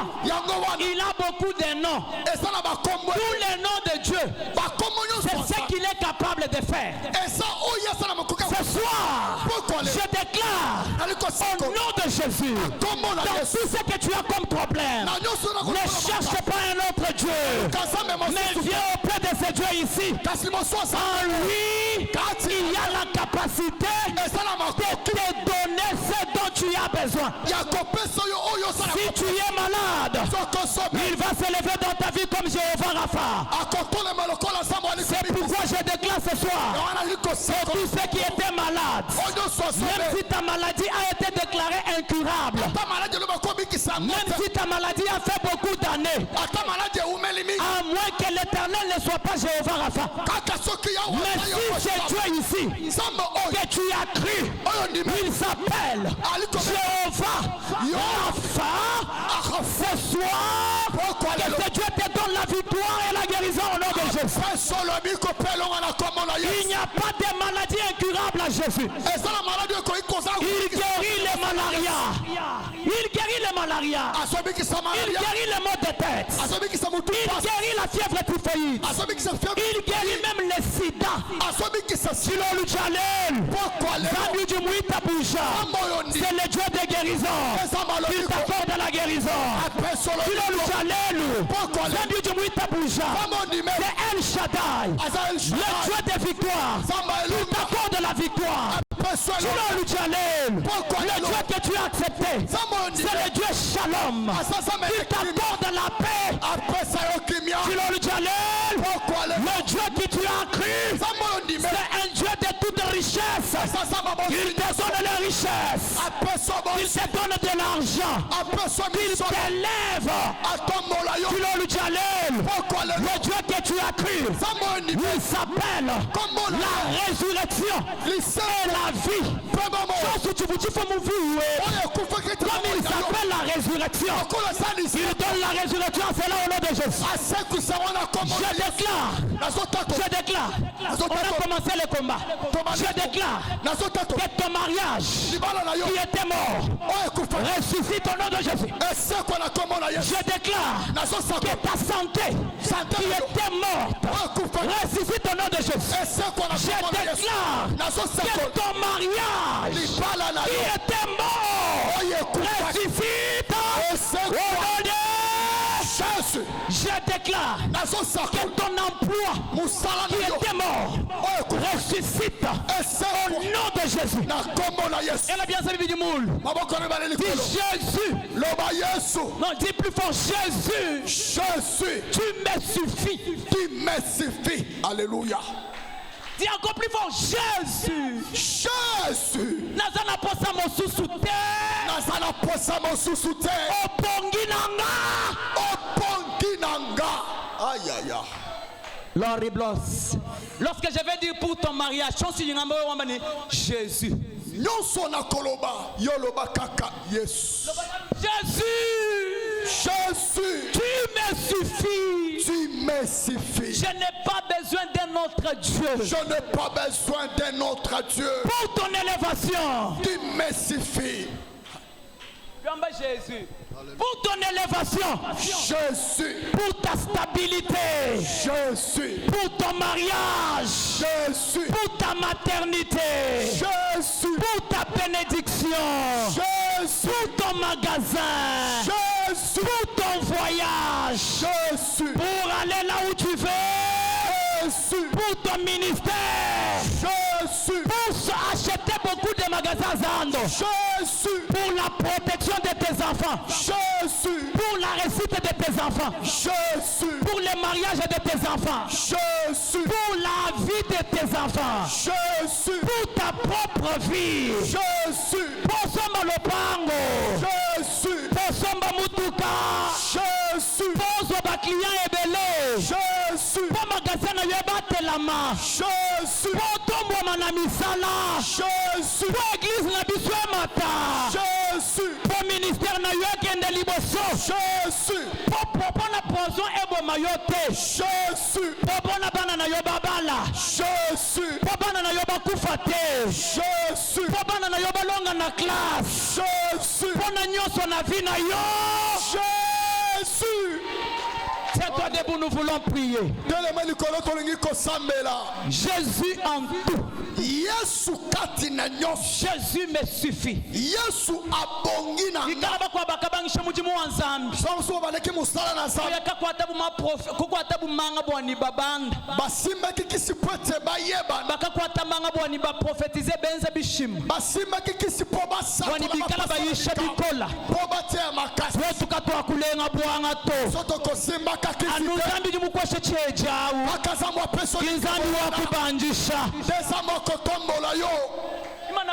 il a beaucoup de noms. Tous les noms de Dieu, c'est ce qu'il est capable de faire. Ce soir, je déclare au nom de Jésus, dans tout ce que tu as comme problème, ne cherche pas un autre Dieu, mais viens auprès de ce Dieu ici. En lui, il y a la capacité de te donner ce dont tu as besoin. Si tu es malade, il va s'élever dans ta vie comme Jéhovah Rapha. C'est pourquoi je déclare ce soir pour tous ceux qui étaient malades, même si ta maladie a été déclarée incurable, même si ta maladie a fait beaucoup d'années, à moins que l'Éternel ne soit pas Jéhovah Rapha. Mais si c'est Dieu ici que tu as cru, il s'appelle Jéhovah Rapha. Ce soir, que ce Dieu te donne la victoire et la guérison au nom de Jésus. Il n'y a pas de maladie incurable à Jésus. Il guérit les malarias. Il guérit les malarias. Il guérit les maux de tête. Il guérit la fièvre typhoïde. Il guérit même le sida. C'est le Dieu de guérison. Il t'accorde la guérison. C'est El Shaddai, le Dieu de victoire. Il t'accorde la victoire. Le Dieu que tu as accepté, c'est le Dieu Shalom. Il t'accorde la paix. Le Dieu que tu as cru, c'est un Dieu de toute richesse. Il te donne la richesse. Il te donne de l'argent. Il t'élève. Le Dieu que tu as cru, il s'appelle la résurrection et la vie. Comme il s'appelle la résurrection, il donne la résurrection, c'est là au nom de Jésus. Je déclare, on a commencé le combat. Je déclare que ton mariage qui était mort ressuscite au nom de Jésus. Je déclare que ta santé qui était morte ressuscite au nom de Jésus. Je déclare que ton mariage qui était mort ressuscite au nom de Jésus. Je déclare que ton emploi qui était mort ressuscite au nom de Jésus. Elle a bien servi du moule. Dis Jésus. Non, dis plus fort Jésus. Jésus. Tu me suffis. Tu me suffis. Alléluia. Dis encore plus fort Jésus. Jésus. Nazana posa mosusute. Nazana posa mosusute. Oponginanga. Oponginanga. Aïe aïe aïe. Lorsque je vais dire pour ton mariage, Jésus. nyonso na koloba yoloba kaka Yesu. Jésus, tu me suffis. Tu me suffis. Je n'ai pas besoin d'un autre Dieu. Je n'ai pas besoin d'un autre Dieu. Pour ton élévation, tu me suffis. Jésus. Pour ton élévation, Jésus. Pour ta stabilité, Jésus. Pour ton mariage, Jésus. Pour ta maternité, Jésus. Pour ta bénédiction, Jésus. Pour ton magasin, Jésus. Pour ton voyage, Jésus. Pour aller là où tu veux, Jésus. Pour ton ministère, Jésus. Pour acheter beaucoup de magasins Zando, Jésus. Pour la protection de tes enfants, Jésus. Pour la réussite de tes enfants, Jésus. Pour le mariage de tes enfants, Jésus. Pour la vie de tes enfants, Jésus. Pour ta propre vie, Jésus. Pour Samba Lopango, Jésus. Pour Samba Mutuka, Jésus. Pour Zoba client et belé, Jésus. Pour magasin na yobate la main, Jésus. Pour tombo manamisala, Jésus. Pour église na biswe mata, Jésus. Pour ministère na yokende liboso, Jésus. Pour na poison ebo mayote, Jésus. Pour na bana na yobabala, Jésus. Pour bana na yoba kufate, Jésus. Pour bana na yoba longa na classe, Jésus. Pour na nyonso na vie na yo, Jésus. C'est toi debout, nous voulons prier. Jésus en tout. Yesu kati na nyonso. Jésus me suffit. Yesu abongi na nga. Kwa bakabangisha mujimu wa nzambi. Sonso baleki musala na nzambi. Oyaka kwa tabu ma prof, kwa tabu manga bwani babanda. Basimba kikisipwete bayeba. Baka kwa tamanga bwani ba profetize benza bishim. Basimba kikisipo basa. Bwani bikala bayisha bikola. Poba te makasi. Wetu katwa kulenga bwanga to. Soto kosimba kakisi. Anu nzambi jimukwashe chejawu. Akazamu wa peso. Kinzambi wa kubanjisha. Desamo kotombola yo. On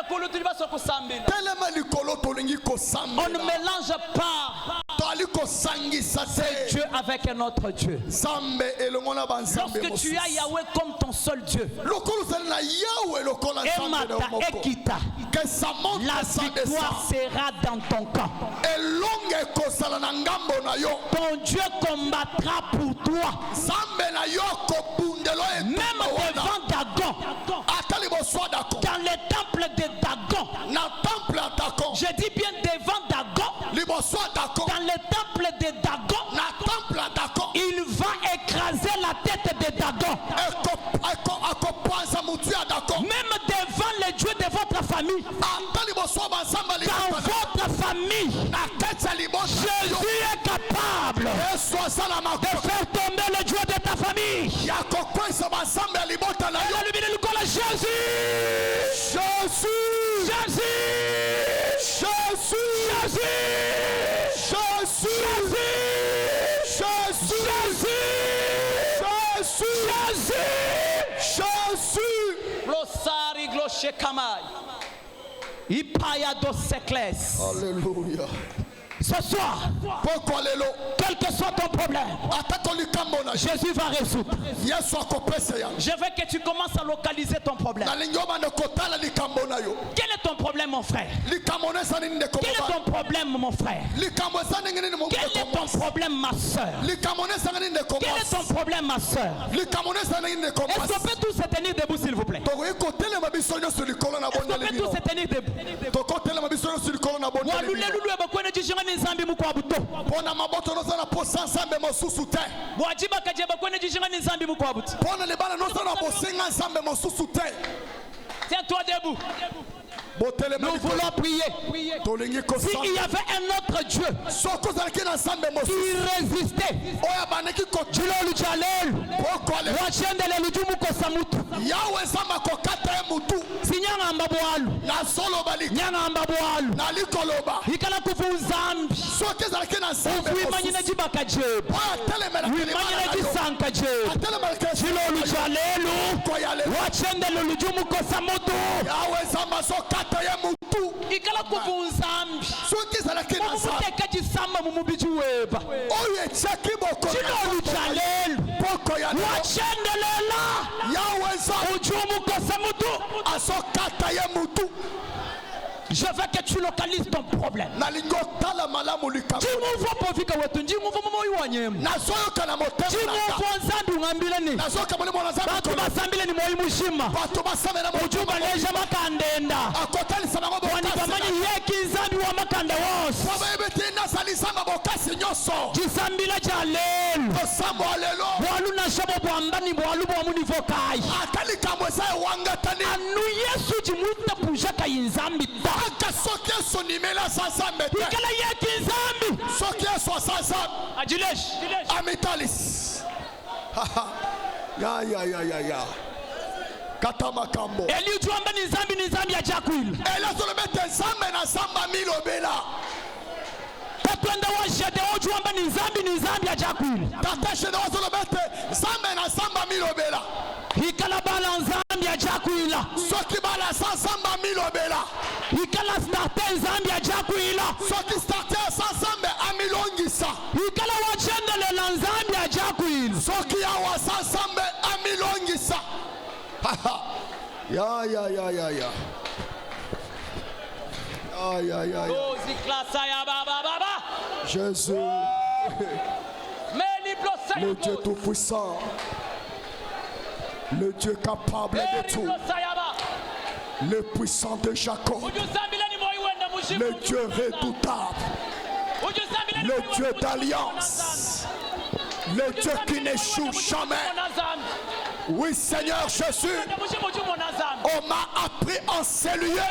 ne mélange pas Dieu avec un autre Dieu. Lorsque tu as Yahweh comme ton seul Dieu, Emata Ekita, la victoire sera dans ton camp. Ton Dieu combattra pour toi. Même devant Dagon, dans le temple de Dagon, je dis bien devant Dagon, dans le temple de Dagon, il va écraser la tête de Dagon. Même devant les dieux de votre famille, dans votre famille, Jésus est capable de faire tomber les dieux de ta famille. Jésus, Jésus, Jésus, Jésus, Jésus, Jésus, Jésus, Glossari gloshe kamai. Ipaya do sekles. Alléluia. Ce soir, quel que soit ton problème, Jésus va résoudre. Je veux que tu commences à localiser ton problème. Quel est ton problème, mon frère? Quel est ton problème, mon frère? Quel est ton problème, ma soeur? Quel est ton problème, ma soeur? Est-ce qu'on peut tous se tenir debout, s'il vous plaît? Est-ce qu'on peut tous se tenir debout? Nzambi mukwabuto pona maboto nozana posa nzambe mosusu te bwajiba kajeba kwene jishinga nzambi mukwabuto pona lebana nozana bosenga nzambe mosusu te. Tiens-toi debout. Nous voulons prier. S'il y avait un autre Dieu qui résistait, ikala kuvunzambi mumuteka chisamba mumubiji weba chiloluchalelu wachendelela ujumukosa mutu asokata ye mutu Je veux que tu localises ton problème. Ya. Katamakambo. Eli tuamba ni zambi ya Jakwil. Ela solomete nzambe na samba milobela. Tatwenda washete ojuamba ni zambi ya Jakwil. Tatashe na solomete nzambe na samba milobela. Hikala bala nzambi ya Jakwil. Soki bala samba milobela. Hikala starte nzambi ya Jakwil. Soki starte samba amilongisa. Hikala wachende le nzambi ya Jakwil. Soki ya samba amilongisa. Ya. Jésus, le Dieu tout-puissant, le Dieu capable de tout, le puissant de Jacob, le Dieu redoutable, le Dieu d'alliance, le Dieu qui n'échoue jamais. Oui, Seigneur Jésus, on m'a appris en ces lieux,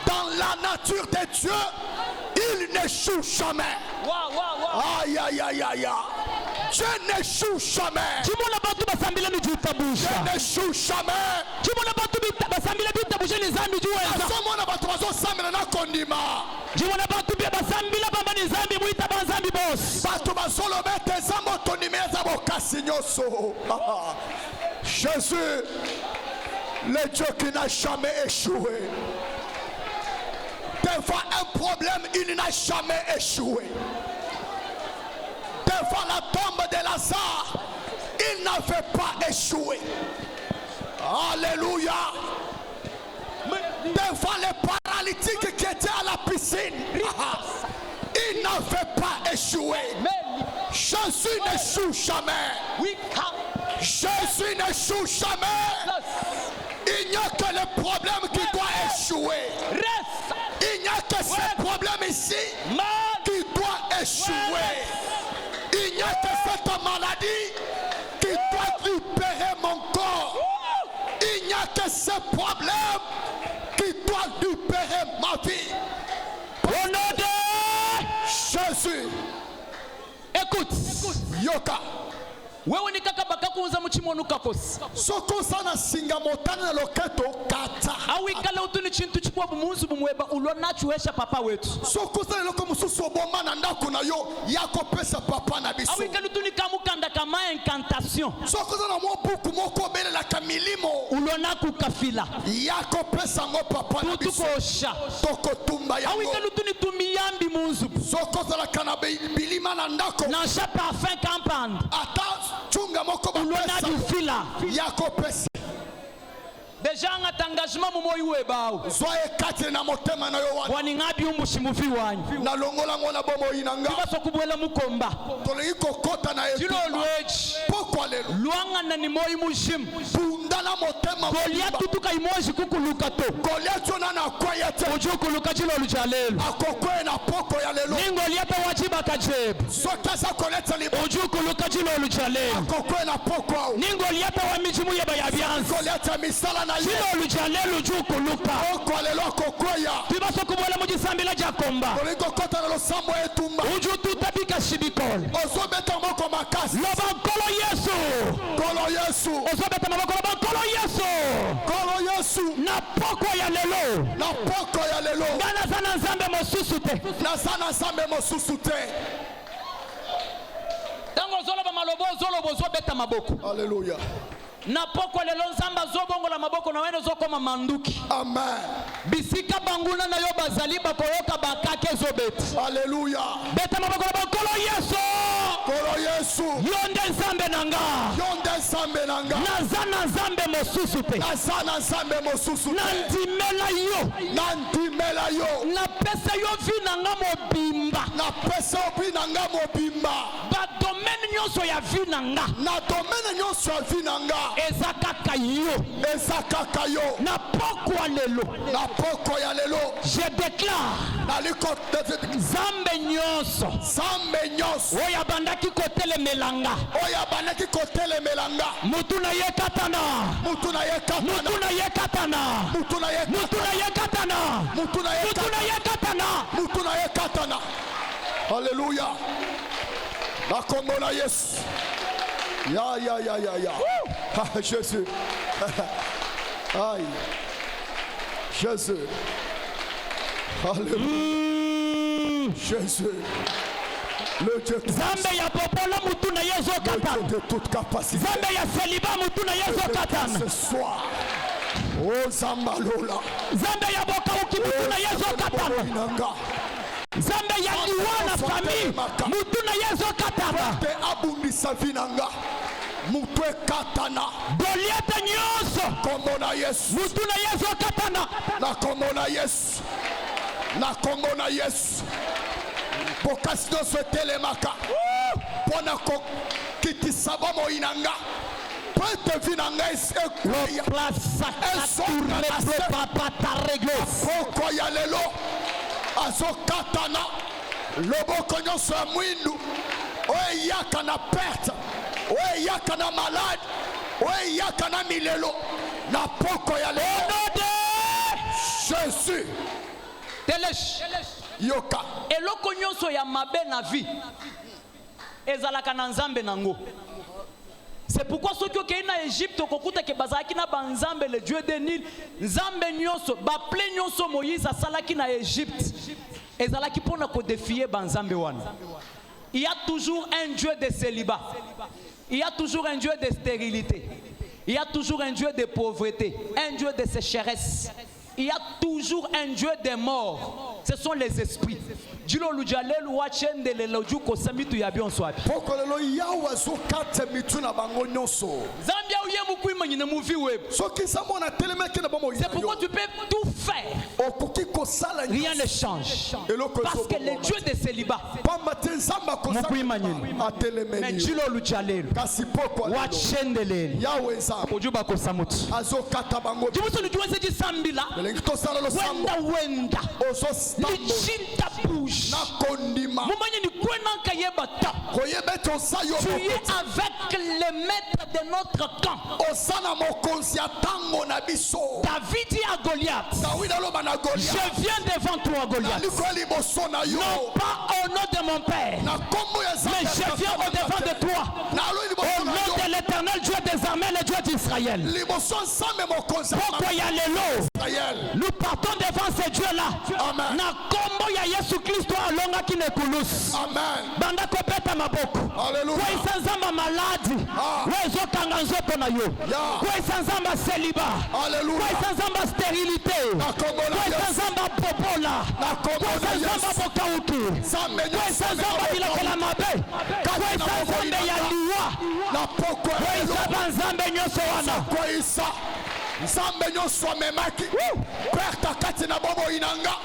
dans la nature de Dieu, il n'échoue jamais. Aïe. Dieu n'échoue jamais. Dieu n'échoue jamais. Jésus, le Dieu qui n'a jamais échoué. Devant un problème, il n'a jamais échoué. Devant la tombe de Lazare, il n'avait pas échoué. Alléluia. Devant les paralytiques qui étaient à la piscine, il n'avait pas échoué. Jésus n'échoue jamais. Jésus n'échoue jamais. Il n'y a que le problème qui doit échouer. Il n'y a que ce problème ici qui doit échouer. Il n'y a que cette maladie qui doit libérer mon corps. Il n'y a que ce problème qui doit libérer ma vie. Au nom de Jésus. Écoute. Yoka. Wewe ni kaka bakakuuza muchimono kakosi. Soko sana singa motana na loketo kata. Awi kala utuni chintu chikwa bumunzu bumweba ulona chuesha papa wetu. Soko sana loko mususu oboma na ndako na yo yako pesa papa na biso. Awi kala utuni kamukanda kama incantation. Soko sana mo buku moko bele la kamilimo ulona kukafila. Yako pesa ngo papa na biso. Tutukosha. Toko tumba yango. Awi kala utuni tumiyambi munzu. Soko sana kana bilima na ndako. Na cha parfum campagne. Ata chunga moko ulona dufila. Yako pesa. Deja ngata engagement mu moyi webao. Zoe kate na motema na yo wana. Wani ngabi umushimuvi wanyu. Na longola ngona bomo inanga. Baso kubwela mukomba. Tole iko kota na yetu. Tino lweji. Pokwa lelo. Luanga na ni moyi mushim. Bundala motema. Goliath tutuka imoji kukuluka to. Goliath ona na kwaya te. Ujukuluka chilo lujalelo. Akokwe na poko ya lelo. Ni Goliath wajiba kajebu. Sokasa koleta libo. Ujukuluka chilo lujalelo. Akokwe na poko. Ni Goliath wa mijimu yeba ya bianzi. Goliath misala na chilo lujalelo ujukuluka. Poko lelo akokoya. Tibaso kubwela mujisambila jakomba. Oliko kota lelo sambo etumba. Ujutu tabika shibikol. Osobeta moko makasi. Loba kolo Yesu. Kolo Yesu. Osobeta moko loba kolo Yesu. Kolo Yesu. Na poko ya lelo. Na poko ya lelo. Ngana sana nzambe mosusu te. Na sana nzambe mosusu te. Tango zoloba malobo zolobo zobeta maboko. Alléluia. Na poko lelo nzamba zobongo la maboko na wene zokoma manduki. Amen. Bisika banguna na yo bazali bakoyoka bakake zobeti. Alléluia. Beta maboko la bakolo Yesu. Yonde nzambe nanga. Naza na nzambe mosusu te. Nandimela yo. Napesa yo vi nanga mobimba. Ba domaine nyonso ya vi nanga. Eza kaka yo. Na pokwa lelo. Je déclare. Zambe nyonso. Oya bandaki kotele melanga. Mutuna yekatana. Alléluia. La Congola yes. Ya. Jésus. Aïe. Jésus. Alléluia. Jésus. Le Dieu Zambe ya popola mutuna yezo katana. De toute capacité. Zambe ya seliba mutuna yezo katana. Ce soir. Oh Zambalola. Zambe ya boka ukimutuna yezo katana. Zambe ya liwana famille mutuna yezo katana. Te abundisa vinanga. Mutwe katana. Doliete nyoso. Komona Yesu. Mutuna yezo katana. Na komona Yesu. Bokasino swetele maka. Pona ko kitisaba mo inanga. Pwete vinanga ekwaya. Poko ya lelo. Azo katana. Loboko nyonso ya mwindu. Oe yaka na perte. Oe yaka na malade. Oe yaka na milelo. Na poko ya lelo. Jésus. Yoka. Eloko nyonso ya mabe na vie ezalaka na nzambe nango. C'est pourquoi ceux qui ont na Égypte kokuta ke bazaki na banzambe le dieu de Nil nzambe nyonso ba ple nyonso Moïse asalaki na Égypte ezalaki pona ko défier banzambe wana. Il y a toujours un dieu de célibat. Il y a toujours un dieu de stérilité. Il y a toujours un dieu de pauvreté, un dieu de sécheresse. Il y a toujours un dieu des morts. Ce sont les esprits. Dilo lujalelu wachende lelo juko samitu ya bionso api. Pokolelo yawa zo kate mituna bango nyonso. Zambia uye mukuima nyine muvi web. Soki samona telemeke na bamo. C'est pourquoi tu peux tout faire. Okuki kosala rien ne change. Parce que le Dieu de célibat. Mukuima nyine. Mais dilo lujalelu. Kasi poko. Wachende lelo. Yawe nzambe. Ojuba kosamutu. Azo kata bango. Dimuso lujuweze jisambila. Wenda. Ozo stambo. Lichinta bouge. Mumanye ni kwena kayeba ta. Tu es avec le maître de notre camp. David dit à Goliath, je viens devant toi Goliath, non pas au nom de mon père, mais je viens au devant de toi, au nom de l'éternel Dieu des armées, le Dieu d'Israël. Pourquoi y a les lots? Nous partons devant ce Dieu là. Na kombo ya Yesu Kristo alonga kinekulus. Banda kopeta maboko. Kwa isanzamba maladi. Wezo kanga nzoto na yo. Kwa isanzamba celiba. Kwa isanzamba sterilité. Kwa isanzamba popola. Kwa isanzamba bokauki. Kwa isanzamba bilakela mabe. Kwa isanzamba ya liwa. Kwa isanzamba nzambe nyoso wana. Kwa isa. Nzambe nyoso memaki. Perta kati na bobo inanga.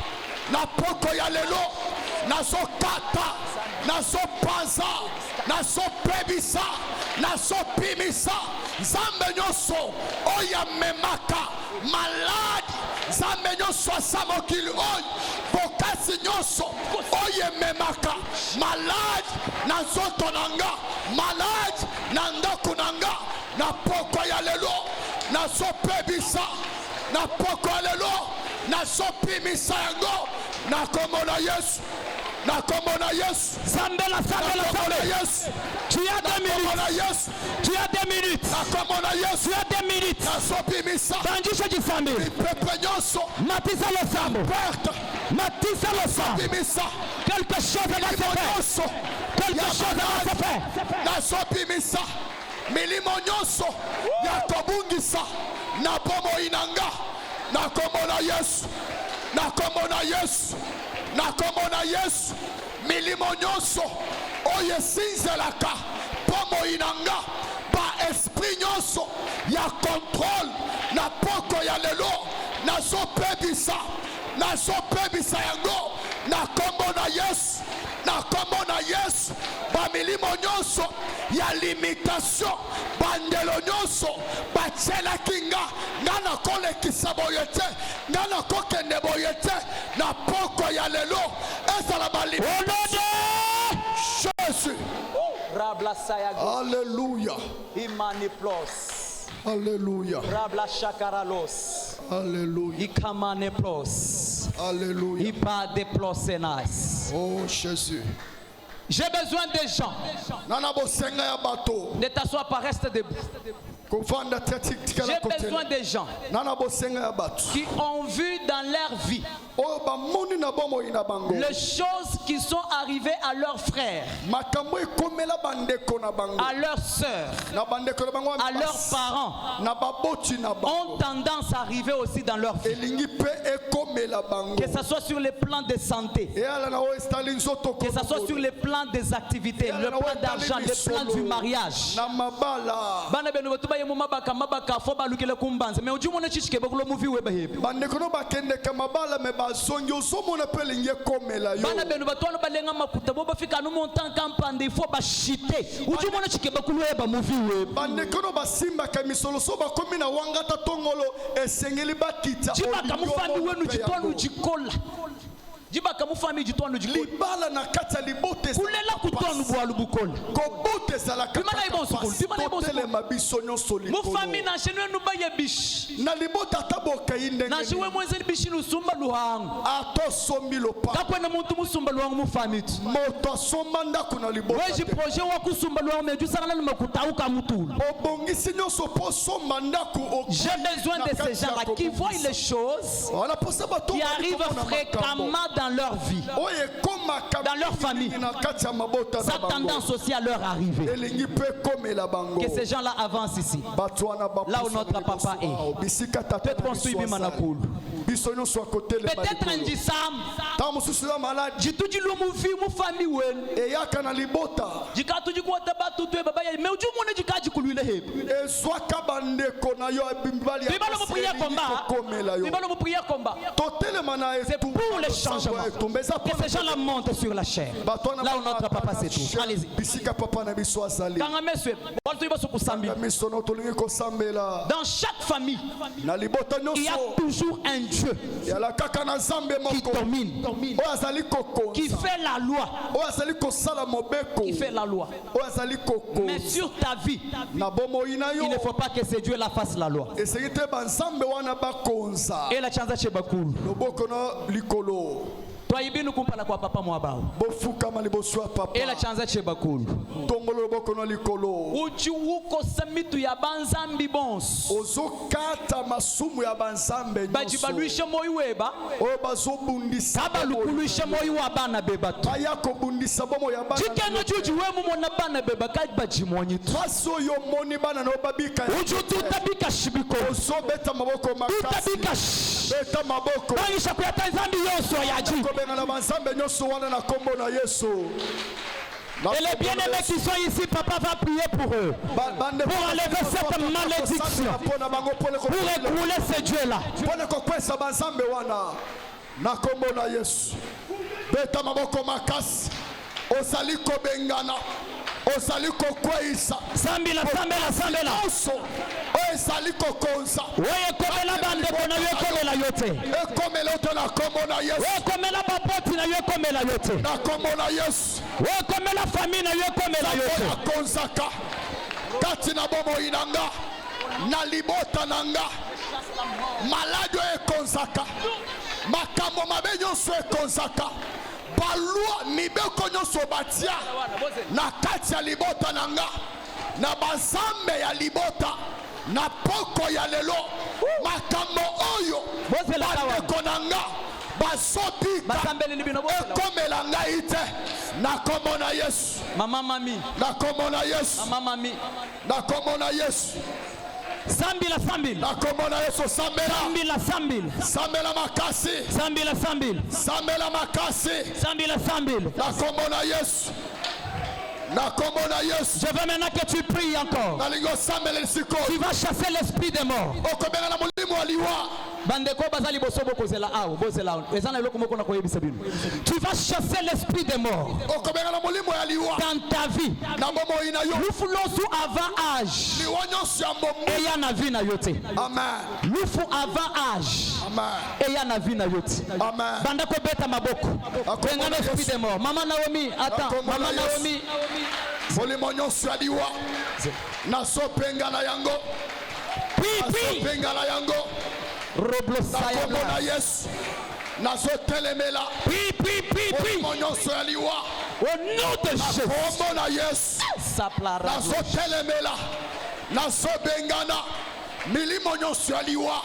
Na poko ya lelo. Naso kata. Naso panza. Naso pebisa. Naso pimisa. Nzambe nyoso. Oya memaka. Maladi. Nzambe nyoso asamokili oy. Bokasi nyoso. Oye memaka. Maladi. Nanzoto nanga. Maladi. Nandaku nanga. Na poko ya lelo. Naso pebisa. Na poko ya lelo. Naso pimisa yango. Na komona Yesu. Na komona Yesu. Sambela. Yesu. Tu as 2 minutes. Yesu. Tu as 2 minutes. Na komona Yesu. Tu as 2 minutes. Naso pimisa. Banjisha jisambe. Pepe nyoso. Matisa le sambo. Perte. Matisa le sambo. Pimisa. Quelque chose va se faire. Quelque chose va se faire. Naso pimisa. Milimo nyoso. Ya kobungisa. Na bomo inanga. Na komona Yesu. Na komona Yesu. Na komona Yesu. Milimo nyoso oyo esinzelaka pomo inanga ba esprit nyonso ya contrôle na poko ya lelo nazopebisa yango na kombo na Yesu, na kombo na Yesu. Bamilimo nyonso ya limitation bandelo nyonso batielaki nga na kolekisa boye te, nga na kokende boye te na poko ya lelo ezala balimitation. Jésus. Alléluia. Imaniplos. Alléluia. Rabla shakaralos. Alléluia. Ikamaneplos. Alléluia. Ipa deplosenas. Oh Jésus. J'ai besoin des gens. Ne t'assois pas, reste debout. J'ai besoin des gens qui ont vu dans leur vie les choses qui sont arrivées à leurs frères, à leurs sœurs, à leurs parents, ont tendance à arriver aussi dans leur vie. Que ce soit sur le plan de santé, que ce soit sur le plan des activités, le plan d'argent, le plan du mariage. Jibaka mufami jitwanu libala na kata libote kulela kutwanu bwalu bukola kobote zala bimana ibonsukulu bimana ibonsukulu mabiso nyonso likolo mufami na shenwe nubaye bish na libota taboka indenge na shiwe mwenze bishi lusumba luhangu ato sombi lopa kakwena muntu musumba luhangu mufami tu moto somba ndako na libota weji projet wa kusumba luhangu meju sangana lumakutauka mutulu obongisi nyonso po somba ndako. J'ai besoin de ces gens-là qui voient les choses qui arrivent fréquemment dans leur vie, dans leur famille. Ça a tendance aussi à leur arriver. Que ces gens-là avancent ici, là où notre papa est. Peut-être qu'on suit Bimanakul. Peut-être un disam. Jitu jilumu fi mu famille wen. Eyaka na libota. Jikatu jikwata batu twe baba ya. Mais uju mone jikaji kulwile heb. Ezwaka bandeko na yo bimbali. Bibalo mu prier combat. Bibalo mu prier combat. C'est pour les changements. Que ces gens-là montent sur la chair. Là où notre papa se trouve. Allez-y. Dans chaque famille, il y a toujours un Dieu qui domine, qui fait la loi. Qui fait la loi. Mais sur ta vie, il ne faut pas que ce Dieu la fasse la loi. Et la chance de Bakul. Twaibinu kumpala kwa papa mwabao. Ela chanza chebakulu. Tongolo bokono likolo. Uchi uko samitu ya banzambi bons. Ozokata masumu ya banzambe nyonso. Bajibaluisha moyo weba. Bazobundisa. Kaba lukuluisha moyo wa bana beba. Bayako bundisa bomo ya bana. Chikeno juju wemu mona bana beba kaji bajimonyi. Faso yo moni bana no babika. Uju tutabika shibiko. Ozobeta maboko makasi. Tutabika beta maboko. Bangisha kuyata nzambi yoso ya ji. Et les bien-aimés qui sont ici, papa va prier pour eux. Pour enlever cette malédiction. Pour écrouler ce Dieu-là. Osaliko kweisa sambila osaliko konza oye komela bande kona yo komela yote ekomela utona komona Yesu komela baboti na yo komela yote na komona Yesu komela famille na yo komela yote konzaka kati na bomo inanga na libota nanga malade ekonzaka makambo mabenyo so ekonzaka balua mibeko nyonso batia na kati ya libota nanga na bazambe ya libota na poko ya lelo makambo oyo bandeko nanga bazobika ekomela ngai te na kombo na Yesu mama mami na kombo na Yesu mama mami na kombo na Yesu Sambila na komona Yesu sambila sambela makasi sambila makasi sambila na komona Yesu Je veux maintenant que tu pries encore. Tu vas chasser l'esprit des morts. Tu vas chasser l'esprit des morts dans ta vie. Lufu losu avant âge. Eya na vie na yote. Lufu avant âge. Eya na vie na yote. Banda ko beta maboko. Pengana l'esprit des morts. Maman Naomi, attends. Maman Naomi. Polimonyo swadiwa. Naso pengana yango. Pengana yango. Roblosaya na yes. Naso telemela. Polimonyo swadiwa. Au nom de Jésus. Na yes. Naso telemela. Naso bengana. Milimonyo swadiwa.